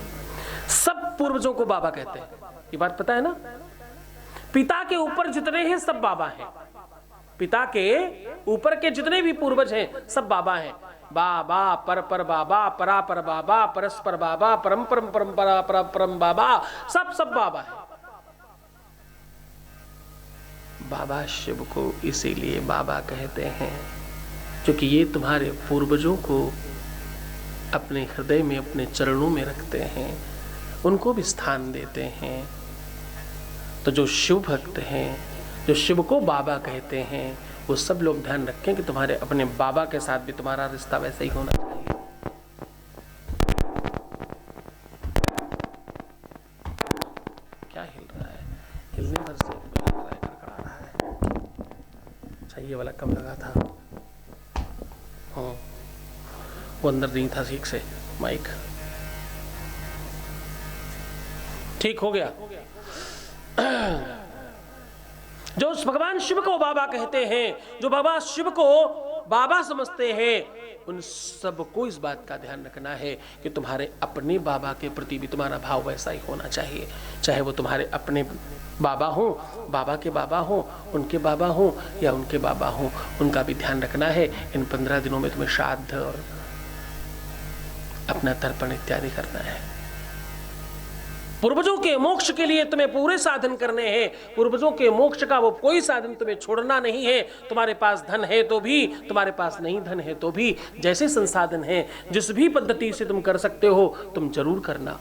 Speaker 10: सब पूर्वजों को बाबा कहते हैं, ये बात पता है ना? पिता के ऊपर जितने हैं सब बाबा हैं। पिता के ऊपर के जितने भी पूर्वज हैं सब बाबा हैं। बाबा, पर पर बाबा, परा पर बाबा, परस्पर बाबा, परम परम परंपरा परम बाबा, सब सब बाबा है। बाबा शिव को इसीलिए बाबा कहते हैं क्योंकि ये तुम्हारे पूर्वजों को अपने हृदय में, अपने चरणों में रखते हैं, उनको भी स्थान देते हैं। तो जो शिव भक्त हैं, जो शिव को बाबा कहते हैं, वो सब लोग ध्यान रखें कि तुम्हारे अपने बाबा के साथ भी तुम्हारा रिश्ता वैसा ही होना चाहिए। क्या हिल रहा है? हिलने भर से कड़कड़ा रहा है। अच्छा, ये वाला कम लगा था। हाँ, वो अंदर नहीं था ठीक से माइक। ठीक हो गया। जो भगवान शिव को बाबा कहते हैं, जो बाबा शिव को बाबा समझते हैं, उन सबको इस बात का ध्यान रखना है कि तुम्हारे अपने बाबा के प्रति भी तुम्हारा भाव वैसा ही होना चाहिए। चाहे वो तुम्हारे अपने बाबा हो, बाबा के बाबा हो, उनके बाबा हो या उनके बाबा हो, उनका भी ध्यान रखना है। इन 15 दिनों में तुम्हें श्राद्ध और अपना तर्पण इत्यादि करना है। पूर्वजों के मोक्ष के लिए तुम्हें पूरे साधन करने हैं। पूर्वजों के मोक्ष का वो कोई साधन तुम्हें छोड़ना नहीं है। तुम्हारे पास धन है तो भी, तुम्हारे पास नहीं धन है तो भी, जैसे संसाधन है, जिस भी पद्धति से तुम कर सकते हो तुम जरूर करना।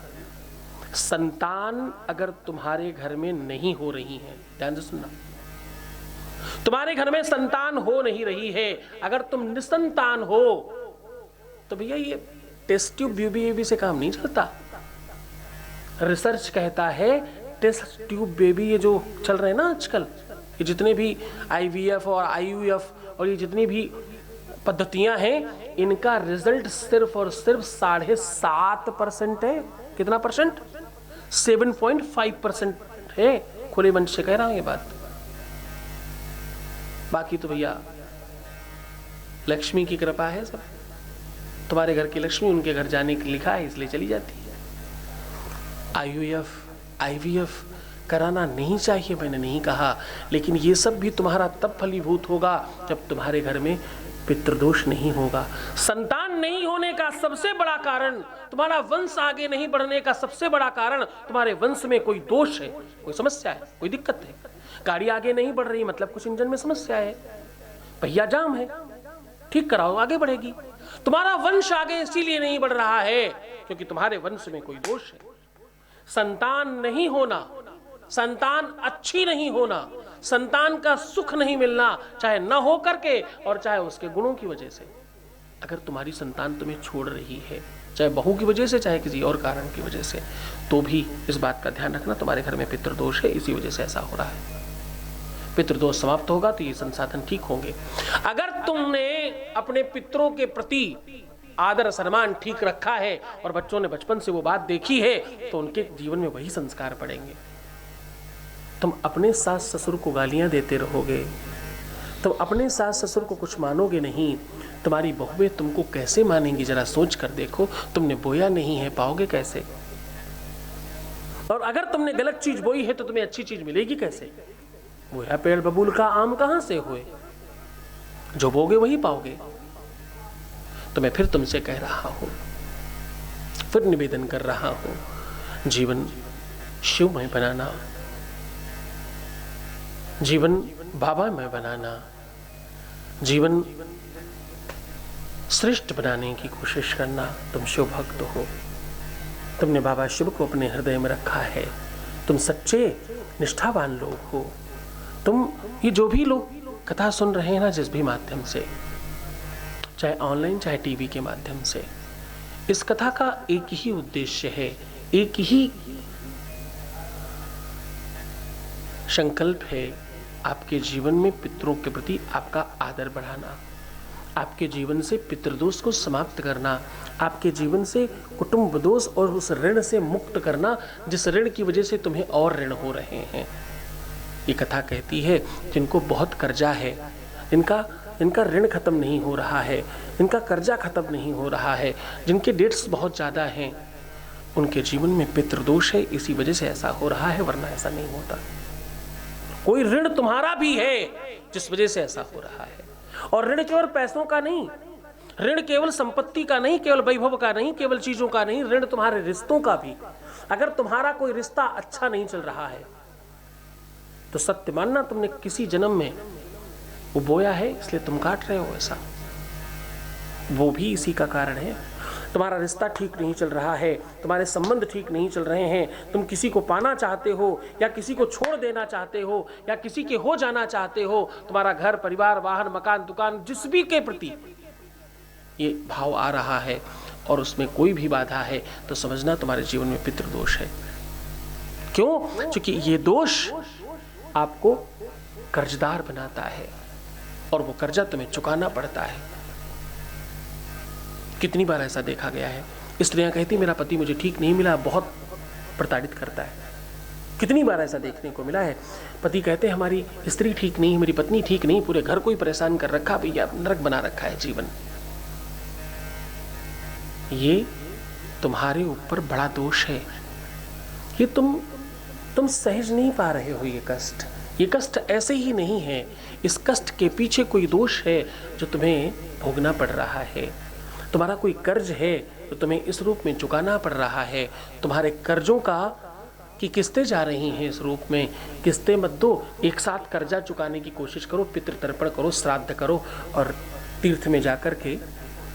Speaker 10: संतान अगर तुम्हारे घर में नहीं हो रही है, ध्यान से सुनना, तुम्हारे घर में संतान हो नहीं रही है, अगर तुम निसंतान हो तो भैया ये टेस्ट ट्यूब बेबी से काम नहीं चलता। रिसर्च कहता है टेस्ट ट्यूब बेबी, ये जो चल रहे हैं ना आजकल, ये जितने भी IVF और IUF और ये जितनी भी पद्धतियां हैं, इनका रिजल्ट सिर्फ और सिर्फ 7.5% है। कितना परसेंट? 7.5% है। खुले मन से कह रहा हूं ये बात। बाकी तो भैया लक्ष्मी की कृपा है सब। तुम्हारे घर की लक्ष्मी उनके घर जाने के लिखा है, इसलिए चली जाती है। IVF कराना नहीं चाहिए, मैंने नहीं कहा, लेकिन ये सब भी तुम्हारा तब फलीभूत होगा जब तुम्हारे घर में पितृदोष नहीं होगा। संतान नहीं होने का सबसे बड़ा कारण, तुम्हारा वंश आगे नहीं बढ़ने का सबसे बड़ा कारण, तुम्हारे वंश में कोई दोष है, कोई समस्या है, कोई दिक्कत है। गाड़ी आगे नहीं बढ़ रही मतलब कुछ इंजन में समस्या है, पहिया जाम है, ठीक कराओ आगे बढ़ेगी। तुम्हारा वंश आगे इसीलिए नहीं बढ़ रहा है क्योंकि तुम्हारे वंश में कोई दोष है। संतान नहीं होना, संतान अच्छी नहीं होना, संतान का सुख नहीं मिलना, चाहे न हो करके और चाहे उसके गुणों की वजह से। अगर तुम्हारी संतान तुम्हें छोड़ रही है, चाहे बहू की वजह से चाहे किसी और कारण की वजह से, तो भी इस बात का ध्यान रखना तुम्हारे घर में पितृदोष है, इसी वजह से ऐसा हो रहा है। पितृदोष समाप्त होगा तो ये संसाधन ठीक होंगे। अगर तुमने अपने पितरों के प्रति आदर सम्मान ठीक रखा है और बच्चों ने बचपन से वो बात देखी है, तो उनके जीवन में वही संस्कार पड़ेंगे। तुम अपने सास ससुर को गालियां देते रहोगे, तुम अपने सास ससुर को कुछ मानोगे नहीं, तुम्हारी बहुएं तुमको कैसे मानेंगी? जरा सोच कर देखो। तुमने बोया नहीं है, पाओगे कैसे? और अगर तुमने गलत चीज बोई है तो तुम्हें अच्छी चीज मिलेगी कैसे? बोया पेड़ बबूल का आम कहां से हुए? जो बोगे वही पाओगे। तो मैं फिर तुमसे कह रहा हूं, फिर निवेदन कर रहा हूं, जीवन शिवमय बनाना, जीवन बाबामय बनाना, जीवन श्रेष्ठ बनाने की कोशिश करना। तुम शिव भक्त हो, तुमने बाबा शिव को अपने हृदय में रखा है, तुम सच्चे निष्ठावान लोग हो। तुम ये जो भी लोग कथा सुन रहे हैं ना, जिस भी माध्यम से, चाहे ऑनलाइन चाहे टीवी के माध्यम से, इस कथा का एक ही उद्देश्य है, एक ही संकल्प है, आपके जीवन में पितरों के प्रति आपका आदर बढ़ाना, आपके जीवन से पितृदोष को समाप्त करना, आपके जीवन से कुटुंब दोष और उस ऋण से मुक्त करना जिस ऋण की वजह से तुम्हें और ऋण हो रहे हैं। ये कथा कहती है जिनको बहुत कर्जा है, इनका ऋण खत्म नहीं हो रहा है, इनका कर्जा खत्म नहीं हो रहा है, जिनके डेट्स बहुत ज़्यादा हैं, उनके जीवन में पितृदोष है, इसी वजह से ऐसा हो रहा है, वरना ऐसा नहीं होता। कोई ऋण तुम्हारा भी है जिस वजह से ऐसा हो रहा है। और ऋण केवल पैसों का नहीं, ऋण केवल संपत्ति का नहीं, केवल वैभव का नहीं, केवल चीजों का नहीं, ऋण तुम्हारे रिश्तों का भी। अगर तुम्हारा कोई रिश्ता अच्छा नहीं चल रहा है तो सत्य मानना तुमने किसी जन्म में वो बोया है, इसलिए तुम काट रहे हो। ऐसा वो भी इसी का कारण है। तुम्हारा रिश्ता ठीक नहीं चल रहा है, तुम्हारे संबंध ठीक नहीं चल रहे हैं, तुम किसी को पाना चाहते हो या किसी को छोड़ देना चाहते हो या किसी के हो जाना चाहते हो, तुम्हारा घर परिवार वाहन मकान दुकान जिस भी के प्रति ये भाव आ रहा है और उसमें कोई भी बाधा है, तो समझना तुम्हारे जीवन में पितृदोष है। क्यों? क्योंकि ये दोष आपको कर्जदार बनाता है और वो कर्जा तुम्हें चुकाना पड़ता है। कितनी बार ऐसा देखा गया है, स्त्रियां कहती मेरा पति मुझे ठीक नहीं मिला, बहुत प्रताड़ित करता है। कितनी बार ऐसा देखने को मिला है, पति कहते हैं हमारी स्त्री ठीक नहीं, मेरी पत्नी ठीक नहीं, पूरे घर को ही परेशान कर रखा, भैया नरक बना रखा है जीवन। ये तुम्हारे ऊपर बड़ा दोष है, ये तुम सहज नहीं पा रहे हो। ये कष्ट ऐसे ही नहीं है, इस कष्ट के पीछे कोई दोष है जो तुम्हें भोगना पड़ रहा है। तुम्हारा कोई कर्ज है तो तुम्हें इस रूप में चुकाना पड़ रहा है। तुम्हारे कर्जों की किस्तें जा रही हैं इस रूप में। किस्तें मत दो, एक साथ कर्जा चुकाने की कोशिश करो, पितृतर्पण करो, श्राद्ध करो और तीर्थ में जाकर के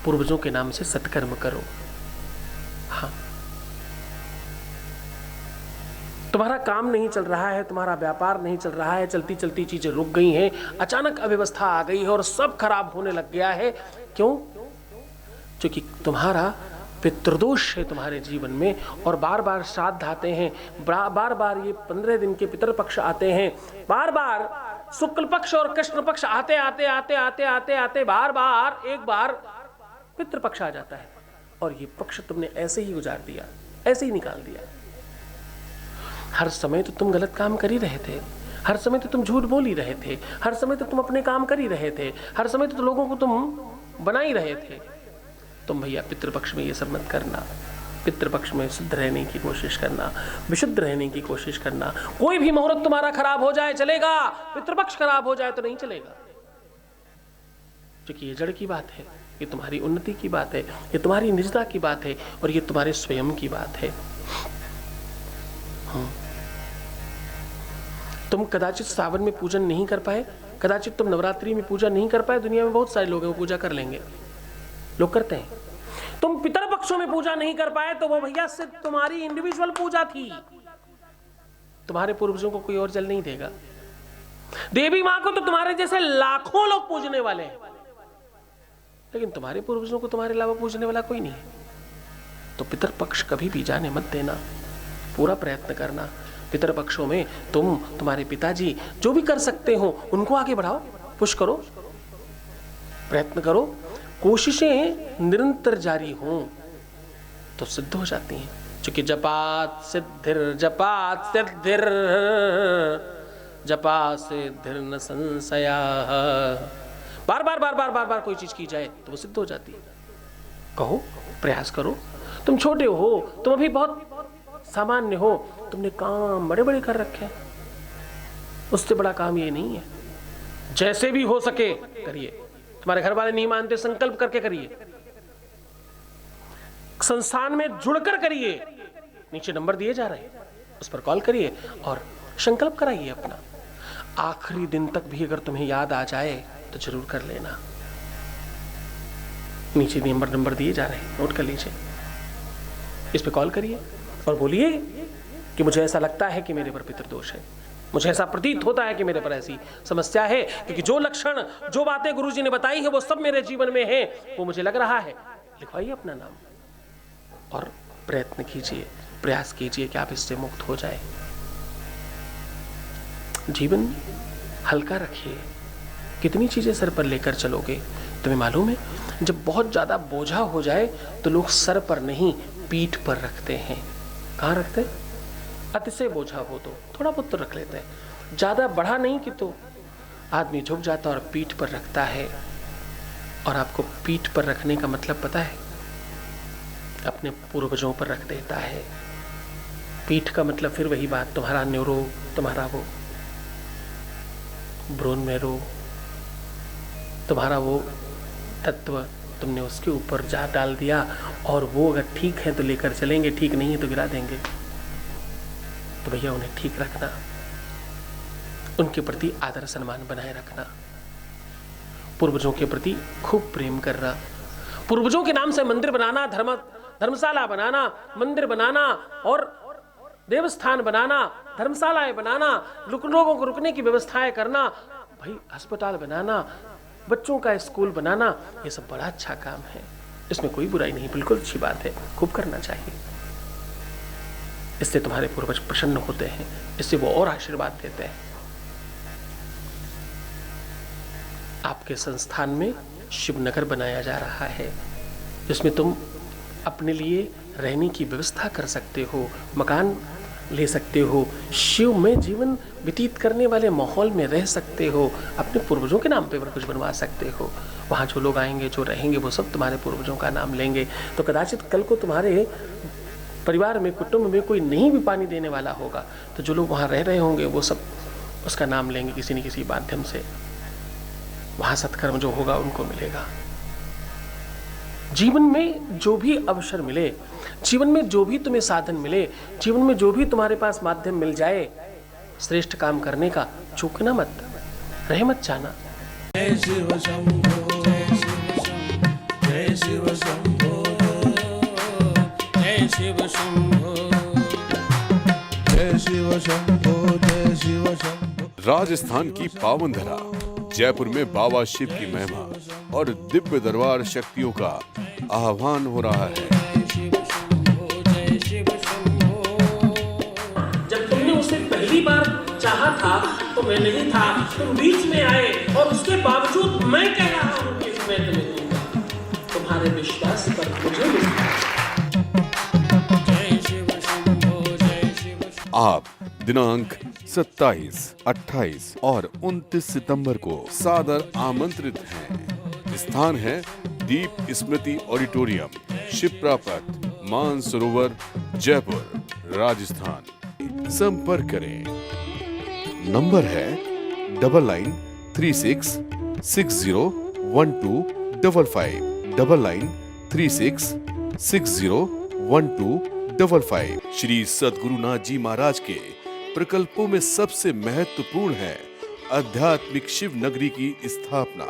Speaker 10: पूर्वजों के नाम से सत्कर्म करो। हाँ, तुम्हारा काम नहीं चल रहा है, तुम्हारा व्यापार नहीं चल रहा है, चलती चलती चीजें रुक गई हैं, अचानक अव्यवस्था आ गई है और सब खराब होने लग गया है। क्यों? क्योंकि तुम्हारा पितृदोष है तुम्हारे जीवन में, और बार बार श्राद्ध आते हैं, बार बार ये 15 दिन के पितृपक्ष आते हैं, बार बार शुक्ल पक्ष और कृष्ण पक्ष आते आते आते आते आते आते बार बार एक बार पितृपक्ष आ जाता है, और ये पक्ष तुमने ऐसे ही गुजार दिया, ऐसे ही निकाल दिया। हर समय तो तुम गलत काम कर ही रहे थे, हर समय तो तुम झूठ बोल ही रहे थे, हर समय तो तुम अपने काम कर ही रहे थे, हर समय तो लोगों को तुम बना ही रहे थे। तुम भैया पितृपक्ष में ये सब मत करना, पितृपक्ष में शुद्ध रहने की कोशिश करना, विशुद्ध रहने की कोशिश करना। कोई भी मुहूर्त तुम्हारा खराब हो जाए चलेगा, पितृपक्ष खराब हो जाए तो नहीं चलेगा, क्योंकि ये जड़ की बात है, ये तुम्हारी उन्नति की बात है, ये तुम्हारी निजता की बात है, और ये तुम्हारे स्वयं की बात है। तुम कदाचित सावन में पूजन नहीं कर पाए, कदाचित तुम नवरात्रि में पूजा नहीं कर पाए, दुनिया में बहुत सारे लोग हैं वो पूजा कर लेंगे, लोग करते हैं। तुम पितर पक्षों में पूजा नहीं कर पाए तो वो भैया सिर्फ तुम्हारी इंडिविजुअल पूजा थी, तुम्हारे पूर्वजों को कोई और जल नहीं देगा। देवी मां को तो तुम्हारे जैसे लाखों लोग पूजने वाले हैं, लेकिन तुम्हारे पूर्वजों को तुम्हारे अलावा पूजने वाला कोई नहीं है। तो पितर पक्ष कभी भी जाने मत देना, पूरा प्रयत्न करना। पितर पक्षों में तुम्हारे पिताजी जो भी कर सकते हो उनको आगे बढ़ाओ, पुश करो, प्रयत्न करो, कोशिशें निरंतर जारी हों तो सिद्ध हो जाती हैं। क्योंकि जपात सिद्धिर जपात सिद्धिर जपात सिद्धिर न संशया, बार बार बार बार बार बार कोई चीज की जाए तो वो सिद्ध हो जाती है। कहो, प्रयास करो। तुम छोटे हो, तुम अभी बहुत सामान्य हो, तुमने काम बड़े बड़े कर रखे हैं, उससे बड़ा काम ये नहीं है। जैसे भी हो सके करिए, तुम्हारे घर वाले नहीं मानते संकल्प करके करिए, संस्थान में जुड़कर करिए, नीचे नंबर दिए जा रहे हैं उस पर कॉल करिए और संकल्प कराइए अपना। आखिरी दिन तक भी अगर तुम्हें याद आ जाए तो जरूर कर लेना, नीचे नंबर दिए जा रहे हैं, नोट कर लीजिए, इस पे कॉल करिए और बोलिए कि मुझे ऐसा लगता है कि मेरे पर पितृदोष है, मुझे ऐसा प्रतीत होता है कि मेरे पर ऐसी समस्या है, क्योंकि जो लक्षण जो बातें गुरुजी ने बताई है वो सब मेरे जीवन में है, वो मुझे लग रहा है। लिखवाइए अपना नाम और प्रयत्न कीजिए, प्रयास कीजिए कि आप इससे मुक्त हो जाए। जीवन हल्का रखिए, कितनी चीजें सर पर लेकर चलोगे। तुम्हें मालूम है, जब बहुत ज्यादा बोझा हो जाए तो लोग सर पर नहीं पीठ पर रखते हैं। कहाँ रखते हैं? अतिशय बोझा हो तो थोड़ा बहुत तो रख लेते हैं, ज्यादा बढ़ा नहीं कि तो आदमी झुक जाता और पीठ पर रखता है। और आपको पीठ पर रखने का मतलब पता है? अपने पूर्वजों पर रख देता है। पीठ का मतलब फिर वही बात, तुम्हारा न्यूरो, तुम्हारा वो ब्रोन मेरो, तुम्हारा वो तत्व तुमने उसके ऊपर जा डाल दिया, और वो अगर ठीक है तो लेकर चलेंगे, ठीक नहीं है तो गिरा देंगे। तो भैया उन्हें ठीक रखना, उनके प्रति आदर सम्मान बनाए रखना, पूर्वजों के प्रति खूब प्रेम करना, पूर्वजों के नाम से मंदिर बनाना, धर्मशाला बनाना, मंदिर बनाना और देवस्थान बनाना, धर्मशालाएं बनाना, लोगों को रुकने की व्यवस्थाएं करना, भाई अस्पताल बनाना, बच्चों का स्कूल बनाना, ये सब बड़ा अच्छा काम है, इसमें कोई बुराई नहीं, बिल्कुल अच्छी बात है, खूब करना चाहिए। इससे तुम्हारे पूर्वज प्रसन्न होते हैं, इससे वो और आशीर्वाद देते हैं। आपके संस्थान में शिवनगर बनाया जा रहा है, जिसमें तुम अपने लिए रहने की व्यवस्था कर सकते हो, मकान ले सकते हो, शिव में जीवन व्यतीत करने वाले माहौल में रह सकते हो, अपने पूर्वजों के नाम पे कुछ बनवा सकते हो। वहाँ जो लोग आएंगे, जो रहेंगे, वो सब तुम्हारे पूर्वजों का नाम लेंगे। तो कदाचित कल को तुम्हारे परिवार में, कुटुंब में कोई नहीं भी पानी देने वाला होगा, तो जो लोग वहाँ रह रहे होंगे वो सब उसका नाम लेंगे किसी न किसी माध्यम से। वहाँ सत्कर्म जो होगा उनको मिलेगा। जीवन में जो भी अवसर मिले, जीवन में जो भी तुम्हें साधन मिले, जीवन में जो भी तुम्हारे पास माध्यम मिल जाए श्रेष्ठ काम करने का, चूकना मत, रह मत जाना।
Speaker 1: जय शिव शंभो, जय शिव शंभो, जय शिव शंभो, जय शिव शंभो, जय शिव शंभो।
Speaker 9: राजस्थान की पावन धरा जयपुर में बाबा शिव की महिमा और दिव्य दरबार शक्तियों का आह्वान हो रहा है।
Speaker 10: जब तुमने उसे पहली बार चाहा था तो मैं नहीं था, तुम बीच में आए और उसके बावजूद मैं कह रहा हूँ कि मैं तुम्हें दूंगा। तुम्हारे विश्वास पर मुझे
Speaker 9: आप दिनांक 27, 28 और 29 सितंबर को सादर आमंत्रित हैं। स्थान है दीप स्मृति ऑडिटोरियम, शिप्रा पथ, मानसरोवर, जयपुर, राजस्थान। संपर्क करें। नंबर है 9936601255, 9936601255। श्री सद्गुरुनाथ जी महाराज के प्रकल्पों में सबसे महत्वपूर्ण है आध्यात्मिक शिव नगरी की स्थापना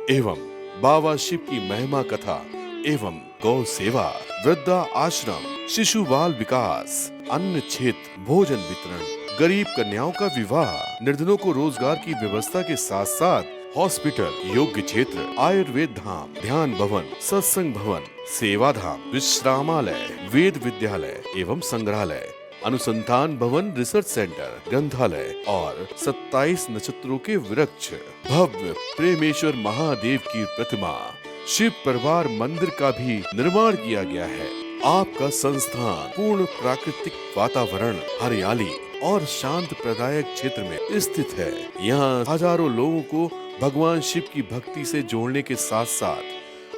Speaker 9: एवं बाबा शिव की महिमा कथा एवं गौ सेवा, वृद्धा आश्रम, शिशु बाल विकास, अन्न क्षेत्र, भोजन वितरण, गरीब कन्याओं का विवाह, निर्धनों को रोजगार की व्यवस्था के साथ साथ हॉस्पिटल, योग्य क्षेत्र, आयुर्वेद धाम, ध्यान भवन, सत्संग भवन, सेवा धाम, विश्रामालय, वेद विद्यालय एवं संग्रहालय, अनुसंधान भवन, रिसर्च सेंटर, ग्रंथालय और 27 नक्षत्रों के वृक्ष, भव्य प्रेमेश्वर महादेव की प्रतिमा, शिव परिवार मंदिर का भी निर्माण किया गया है। आपका संस्थान पूर्ण प्राकृतिक वातावरण, हरियाली और शांत प्रदायक क्षेत्र में स्थित है। यहाँ हजारों लोगों को भगवान शिव की भक्ति से जोड़ने के साथ साथ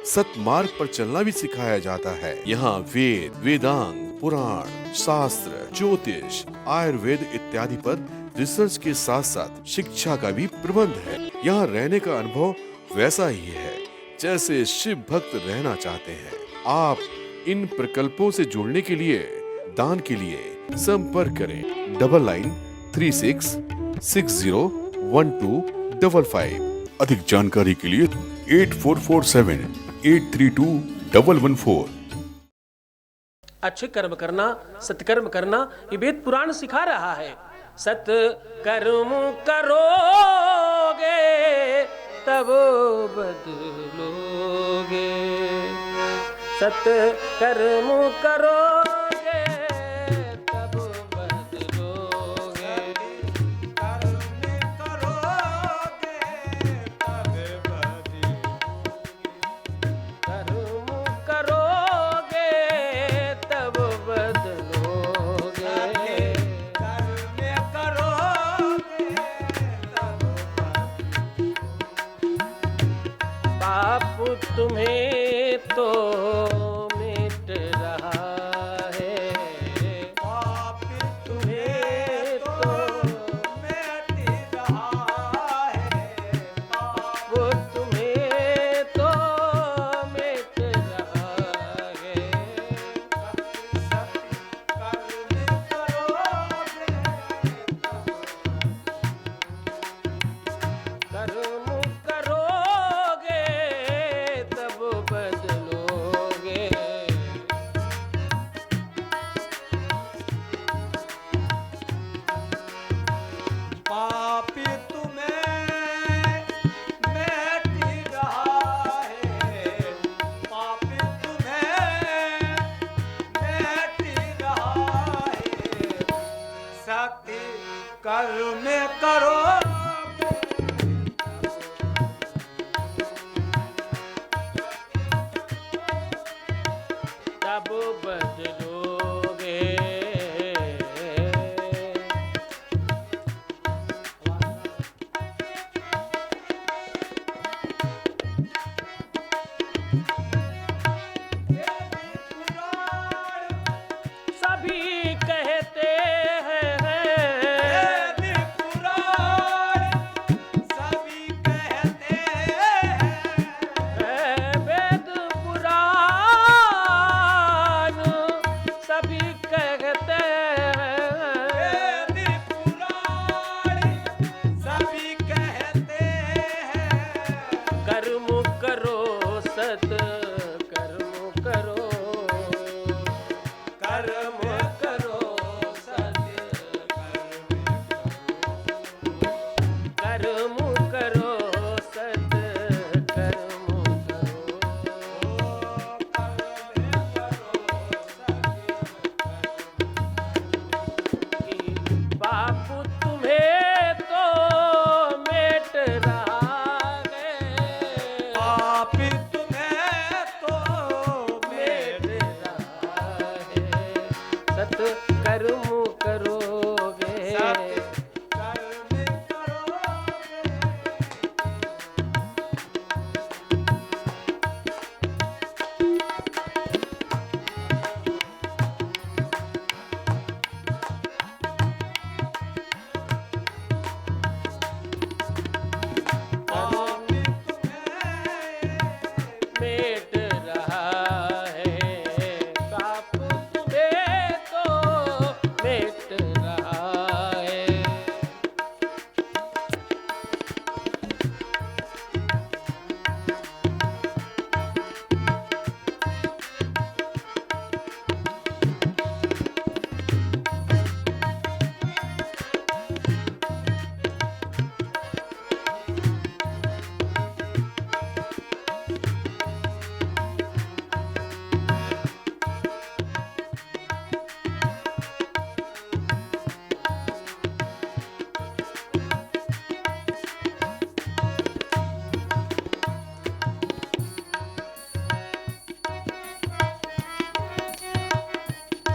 Speaker 9: सतमार्ग पर चलना भी सिखाया जाता है। यहाँ वेद, वेदांग, पुराण, शास्त्र, ज्योतिष, आयुर्वेद इत्यादि पर रिसर्च के साथ साथ शिक्षा का भी प्रबंध है। यहाँ रहने का अनुभव वैसा ही है जैसे शिव भक्त रहना चाहते हैं। आप इन प्रकल्पों से जुड़ने के लिए, दान के लिए संपर्क करें 9936601255। अधिक जानकारी के लिए 8447832114।
Speaker 10: अच्छे कर्म करना, सत्कर्म करना, ये वेद पुराण सिखा रहा है। सत्कर्म करोगे तब बदलोगे, सत्कर्म करोगे तब बदलोगे, कर्म करोगे तब बदलोगे, पाप तुम्हें तो मिट रहा है, पाप तुम्हें तो मिट रहा है, पाप तुम्हें तो मिट रहा है, कर्म करोगे तब बदलोगे,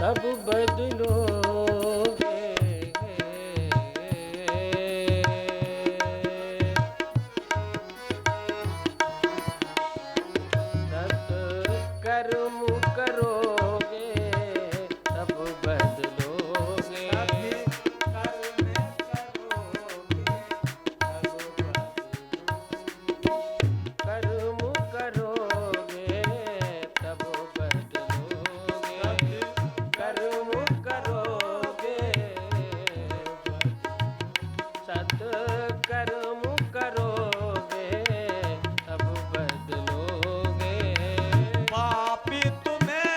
Speaker 2: अब बदलोगे। सत्कर्म करोगे तब बदलोगे। कर्म करोगे तब बदलोगे। कर्म करोगे सत्कर्म करोगे तब बदलोगे।
Speaker 3: पापी तुम्हें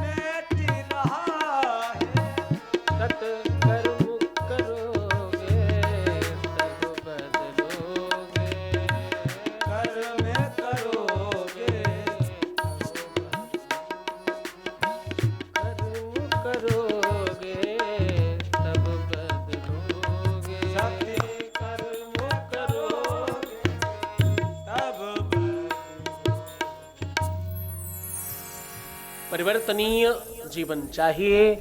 Speaker 3: मेट रहा है।
Speaker 2: सत्कर्म करोगे तब बदलोगे।
Speaker 3: कर्म करोगे
Speaker 2: कर्म करोगे तब बदलोगे।
Speaker 3: कर्म करोगे तब
Speaker 2: परिवर्तनीय जीवन चाहिए,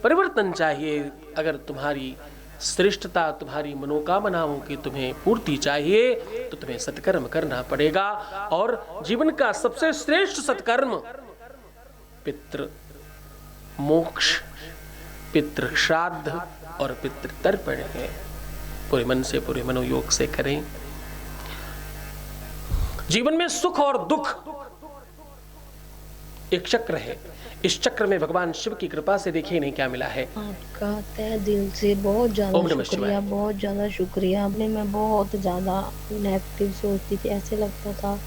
Speaker 2: परिवर्तन चाहिए। अगर तुम्हारी श्रेष्ठता, तुम्हारी मनोकामनाओं की तुम्हें पूर्ति चाहिए तो तुम्हें सत्कर्म करना पड़ेगा। और जीवन का सबसे श्रेष्ठ सत्कर्म पितृ मोक्ष, पितृ श्राद्ध और पितृ तर्पण है। पूरे मन से, पूरे मनोयोग से करें। जीवन में सुख और दुख एक चक्र है। इस चक्र में भगवान शिव की कृपा से देखिए इन्हें क्या मिला है।
Speaker 15: आपका तहे दिल से बहुत
Speaker 2: ओम
Speaker 15: ज़्यादा
Speaker 2: नमः
Speaker 15: शुक्रिया,
Speaker 2: शिवाय।
Speaker 15: बहुत ज़्यादा शुक्रिया। आपने मैं बहुत ज़्यादा नेगेटिव सोचती थी, ऐसे लगता था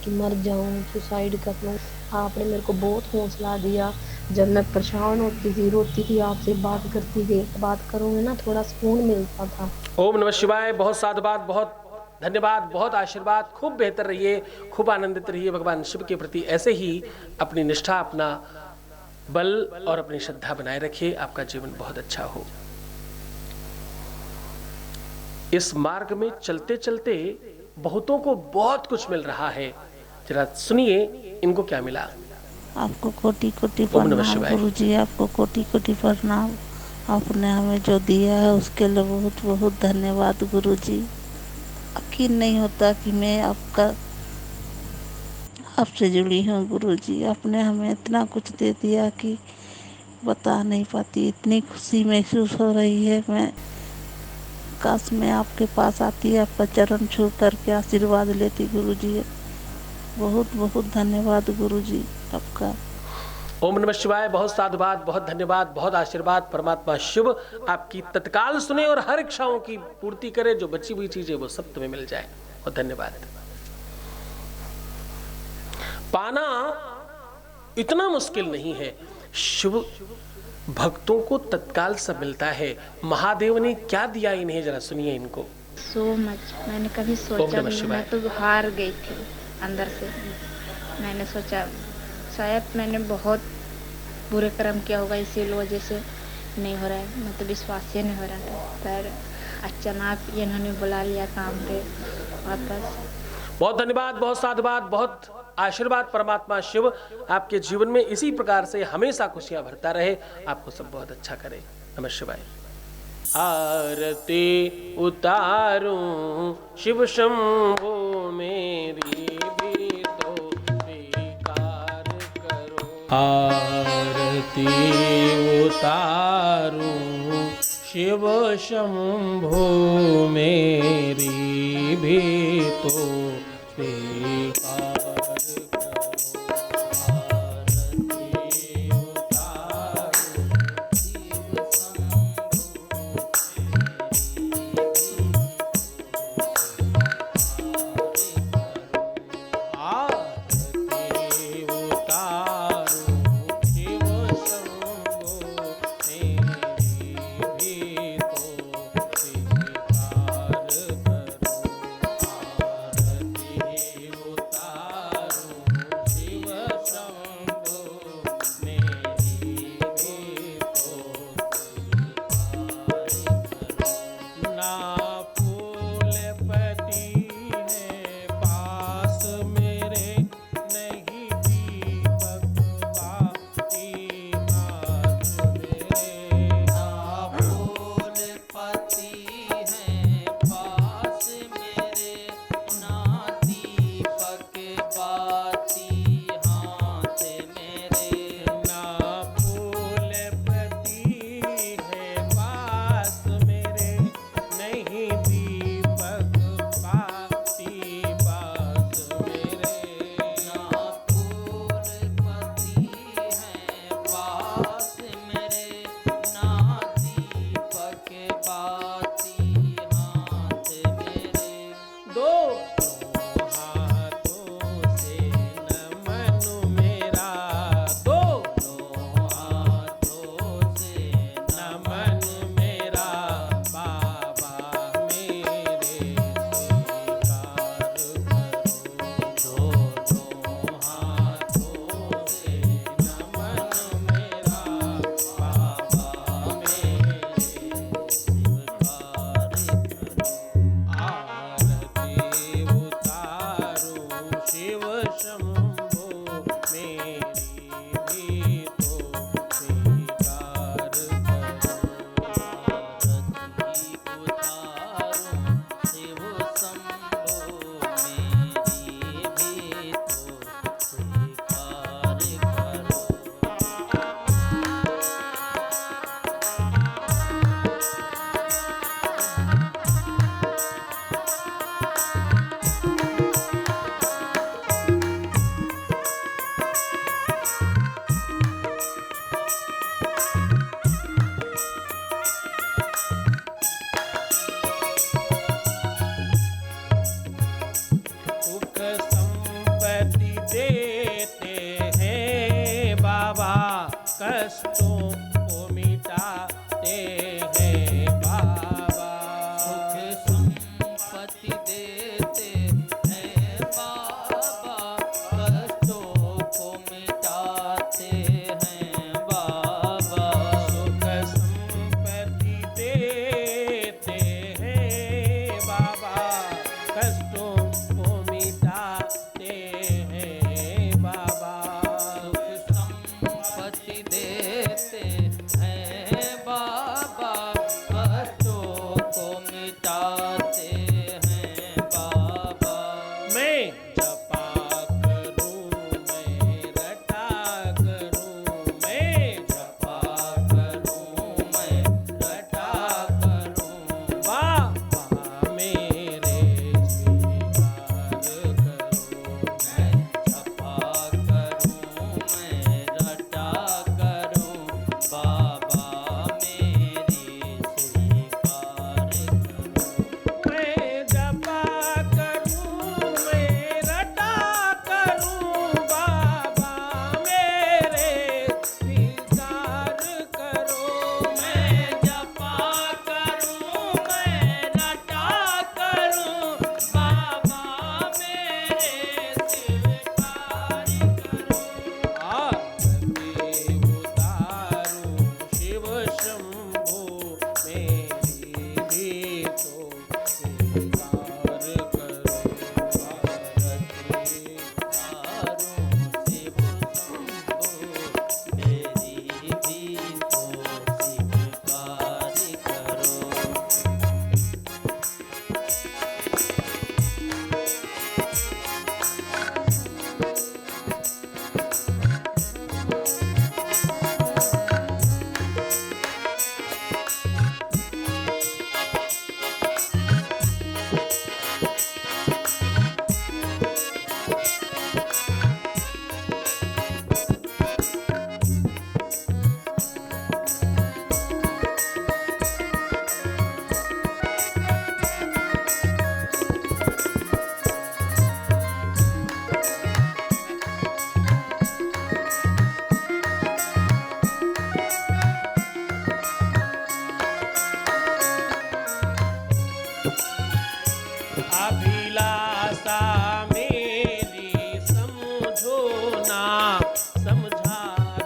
Speaker 15: कि मर जाऊं, सुसाइड कर लूं। आपने मेरे को बहुत हौसला दिया। जब मैं परेशान होती थी, रोती थी, आपसे बात करती थी, बात करूँगी ना थोड़ा सुकून मिलता था।
Speaker 2: ओम नमः शिवाय। बहुत साधुवाद, बहुत धन्यवाद, बहुत आशीर्वाद। खूब बेहतर रहिए, खूब आनंदित रहिए भगवान शिव के प्रति। ऐसे ही अपनी निष्ठा, अपना बल और अपनी श्रद्धा बनाए रखिए। आपका जीवन बहुत अच्छा हो। इस मार्ग में चलते चलते बहुतों को बहुत कुछ मिल रहा है। जरा सुनिए इनको क्या मिला।
Speaker 16: आपको कोटि कोटि
Speaker 2: ओम नमः
Speaker 16: प्रणाम
Speaker 2: शिवाय।
Speaker 16: गुरुजी, आपको कोटि कोटि प्रणाम। आपने हमें जो दिया है उसके लिए बहुत बहुत धन्यवाद गुरुजी। यकीन नहीं होता कि मैं आपसे जुड़ी हूँ गुरुजी। आपने हमें इतना कुछ दे दिया कि बता नहीं पाती। इतनी खुशी महसूस हो रही है। मैं काश मैं आपके पास आती, आपका चरण छू करके आशीर्वाद लेती गुरुजी। बहुत बहुत धन्यवाद गुरुजी आपका।
Speaker 2: ओम नमः शिवाय। बहुत साधुवाद, बहुत धन्यवाद, बहुत आशीर्वाद। परमात्मा शिव आपकी तत्काल सुने और हर इच्छाओं की पूर्ति करे। जो बची हुई चीजें वो सब तुम्हें मिल जाए। और धन्यवाद। पाना इतना मुश्किल नहीं है। शिव भक्तों को तत्काल सब मिलता है। महादेव ने क्या दिया इन्हें, जरा सुनिए इनको।
Speaker 17: So much. मैंने कभी
Speaker 2: ओम
Speaker 17: सोचा
Speaker 2: नमः
Speaker 17: भी नहीं,
Speaker 2: शिवाय।
Speaker 17: मैं तो हार गई थी अंदर से। मैंने सोचा शायद मैंने बहुत बुरे कर्म किया होगा, इसी वजह से नहीं हो रहा है। मैं तो विश्वास ही नहीं हो रहा था, पर अचानक इन्होंने बुला लिया काम पे वापस।
Speaker 2: बहुत धन्यवाद, बहुत साधुवाद, बहुत आशीर्वाद। परमात्मा शिव आपके जीवन में इसी प्रकार से हमेशा खुशियां भरता रहे। आपको सब बहुत अच्छा करे। नमः शिवाय। आरती उतारूं शिव शंभो मेरी भी तो स्वीकार करो। आरती उतारूं शिव शंभो मेरी भी तो स्वीकार जाते हैं बाबा। मैं जपा करूं, मैं रटा करूं, मैं जपा करूं, मैं रटा करूं, बाबा मेरे स्वीकार करो। मैं जपा करूं, मैं रटा करूं, बाबा मेरी स्वीकार करो। मैं जपा करूं, मैं रटा करूं, बाबा मेरे स्वीकार करो। मैं जपा करूं, मैं रटा करूं, बाबा मेरे स्वीकार करो। आरती उतारूं शिव शंभो, मेरी भी तो स्वीकार करो। आरती उतारूं शिव शंभो, मेरी भी तो स्वीकार करो। अभिलाषा मेरी समझो ना, समझा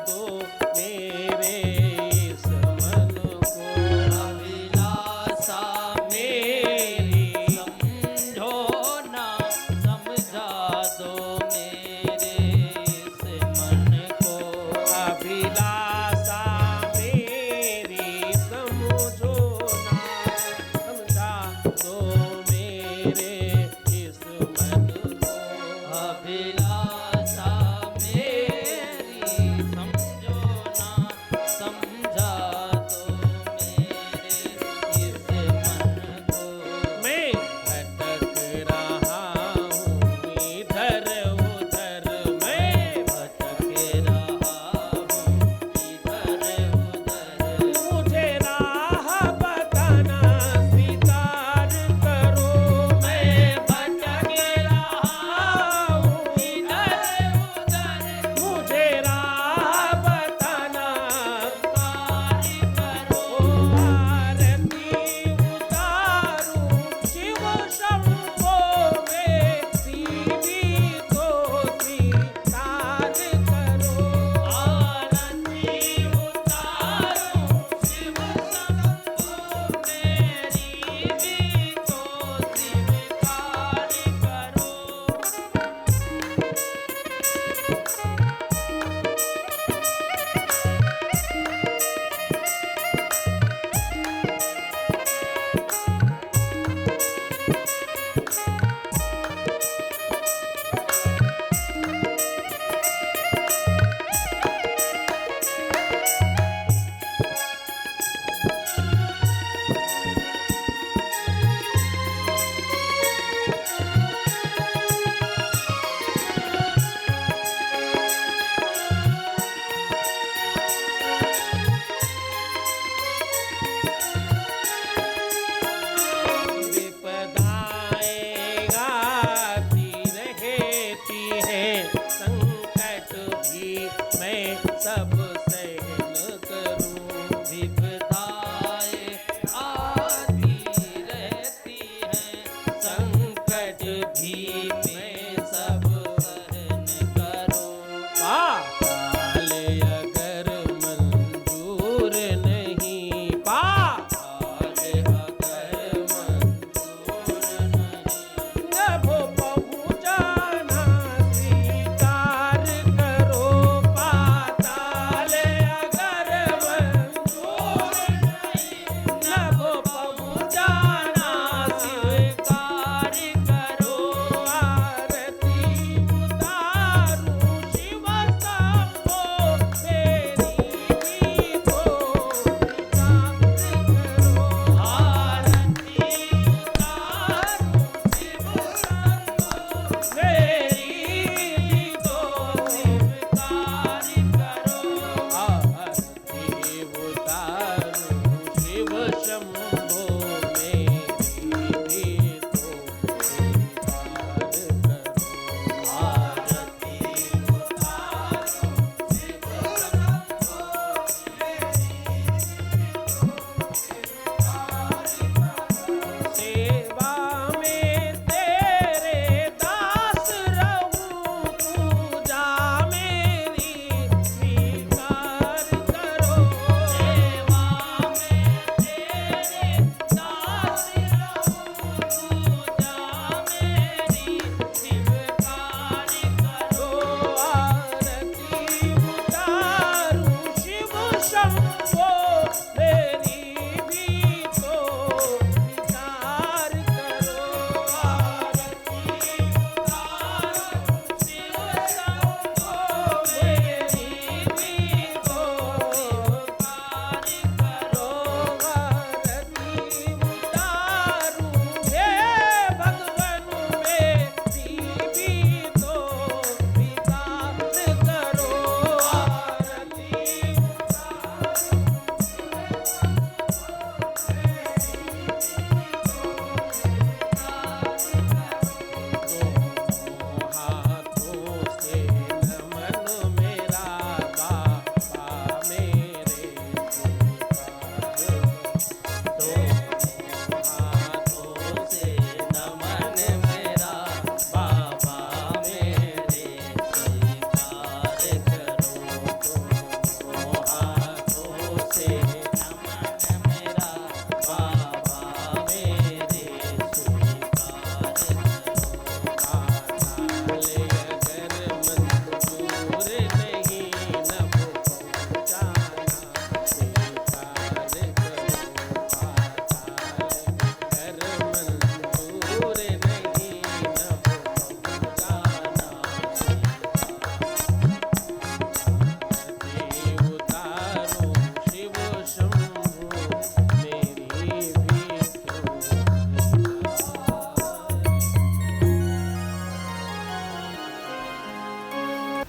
Speaker 2: दो मेरे इस मन को। अभिलाषा मेरी समझो ना, समझा दो मेरे इस मन को। अभिलाषा मेरी समझो ना, समझा दो मेरे इस मन को। अभिलाषा मेरी समझो ना, समझा दो मेरे इस मन को। मैं भटक रहा हूँ इधर उधर, मैं भटक रहा हूँ इधर उधर। मुझे राह बताना स्वीकार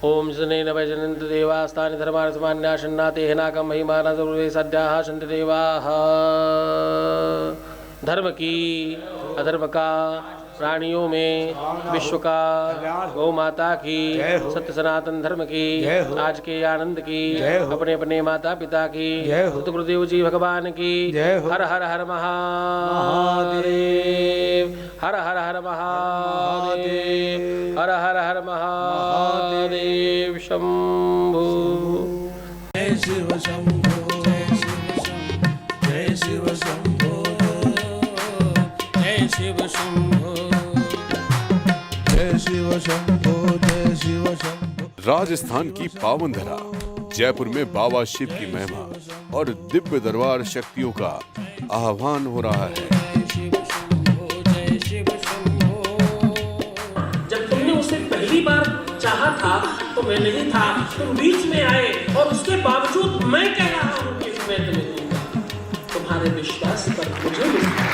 Speaker 2: ओम शनेन वैजनन्त देवास्तानि धर्मार्थमान्याशन्नाते हेनाकं महिमाना सर्वे सद्याः सन्ति देवाः। धर्म की अधर्म का प्राणियों में विश्व का गौ माता की सत्य सनातन धर्म की आज के आनंद की अपने अपने माता पिता की गुरुदेव जी भगवान की हर हर हर महादेव हर हर हर महादेव हर हर हर महादेव शंभु।
Speaker 1: जय शिव शंभो जय शिव शंभो जय शिव शंभो जय शिव शंभो जय शिव शंभो।
Speaker 9: राजस्थान की पावन धरा जयपुर में बाबा शिव की महिमा और दिव्य दरबार शक्तियों का आह्वान हो रहा है।
Speaker 10: जब तुमने उसे पहली बार चाहा था तो मैं नहीं था, तुम बीच में आए और उसके बावजूद मैं कह रहा हूँ कि मैं तुम्हें दूंगा। तुम्हारे विश्वास पर मुझे मिलता।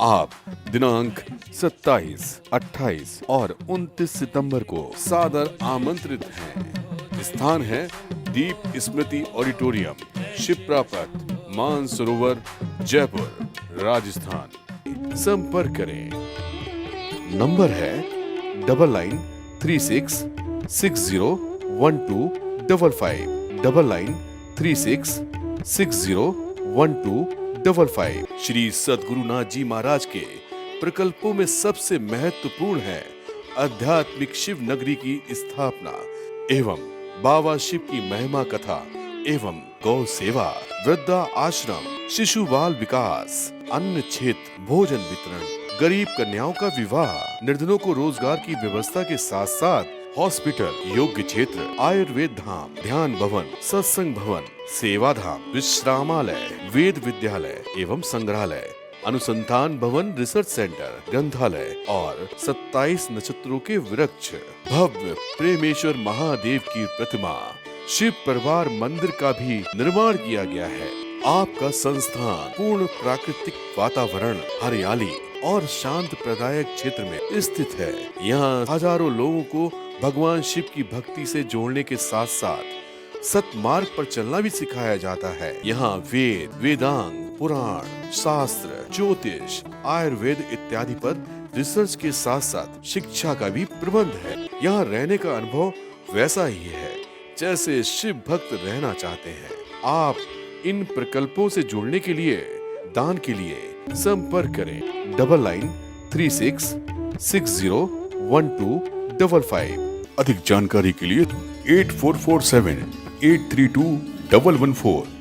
Speaker 9: आप दिनांक 27, 28 और 29 सितंबर को सादर आमंत्रित हैं। स्थान है दीप स्मृति ऑडिटोरियम, शिप्रा पथ, मानसरोवर, जयपुर, राजस्थान। संपर्क करें। नंबर है 9936601255 9936601255। श्री सद्गुरुनाथ जी महाराज के प्रकल्पों में सबसे महत्वपूर्ण है आध्यात्मिक शिव नगरी की स्थापना एवं बाबा शिव की महिमा कथा एवं गौ सेवा, वृद्धा आश्रम, शिशु बाल विकास, अन्न क्षेत्र, भोजन वितरण, गरीब कन्याओं का विवाह, निर्धनों को रोजगार की व्यवस्था के साथ साथ हॉस्पिटल, योग्य क्षेत्र, आयुर्वेद धाम, ध्यान भवन, सत्संग भवन, सेवा धाम, विश्रामालय, वेद विद्यालय एवं संग्रहालय, अनुसंधान भवन, रिसर्च सेंटर, ग्रंथालय और 27 नक्षत्रों के वृक्ष, भव्य प्रेमेश्वर महादेव की प्रतिमा, शिव परिवार मंदिर का भी निर्माण किया गया है। आपका संस्थान पूर्ण प्राकृतिक वातावरण, हरियाली और शांत प्रदायक क्षेत्र में स्थित है। यहाँ हजारों लोगों को भगवान शिव की भक्ति से जोड़ने के साथ साथ सतमार्ग पर चलना भी सिखाया जाता है। यहाँ वेद, वेदांग, पुराण, शास्त्र, ज्योतिष, आयुर्वेद इत्यादि पर रिसर्च के साथ साथ शिक्षा का भी प्रबंध है। यहाँ रहने का अनुभव वैसा ही है जैसे शिव भक्त रहना चाहते हैं। आप इन प्रकल्पों से जुड़ने के लिए, दान के लिए संपर्क करें 9936601255। अधिक जानकारी के लिए 8447832114।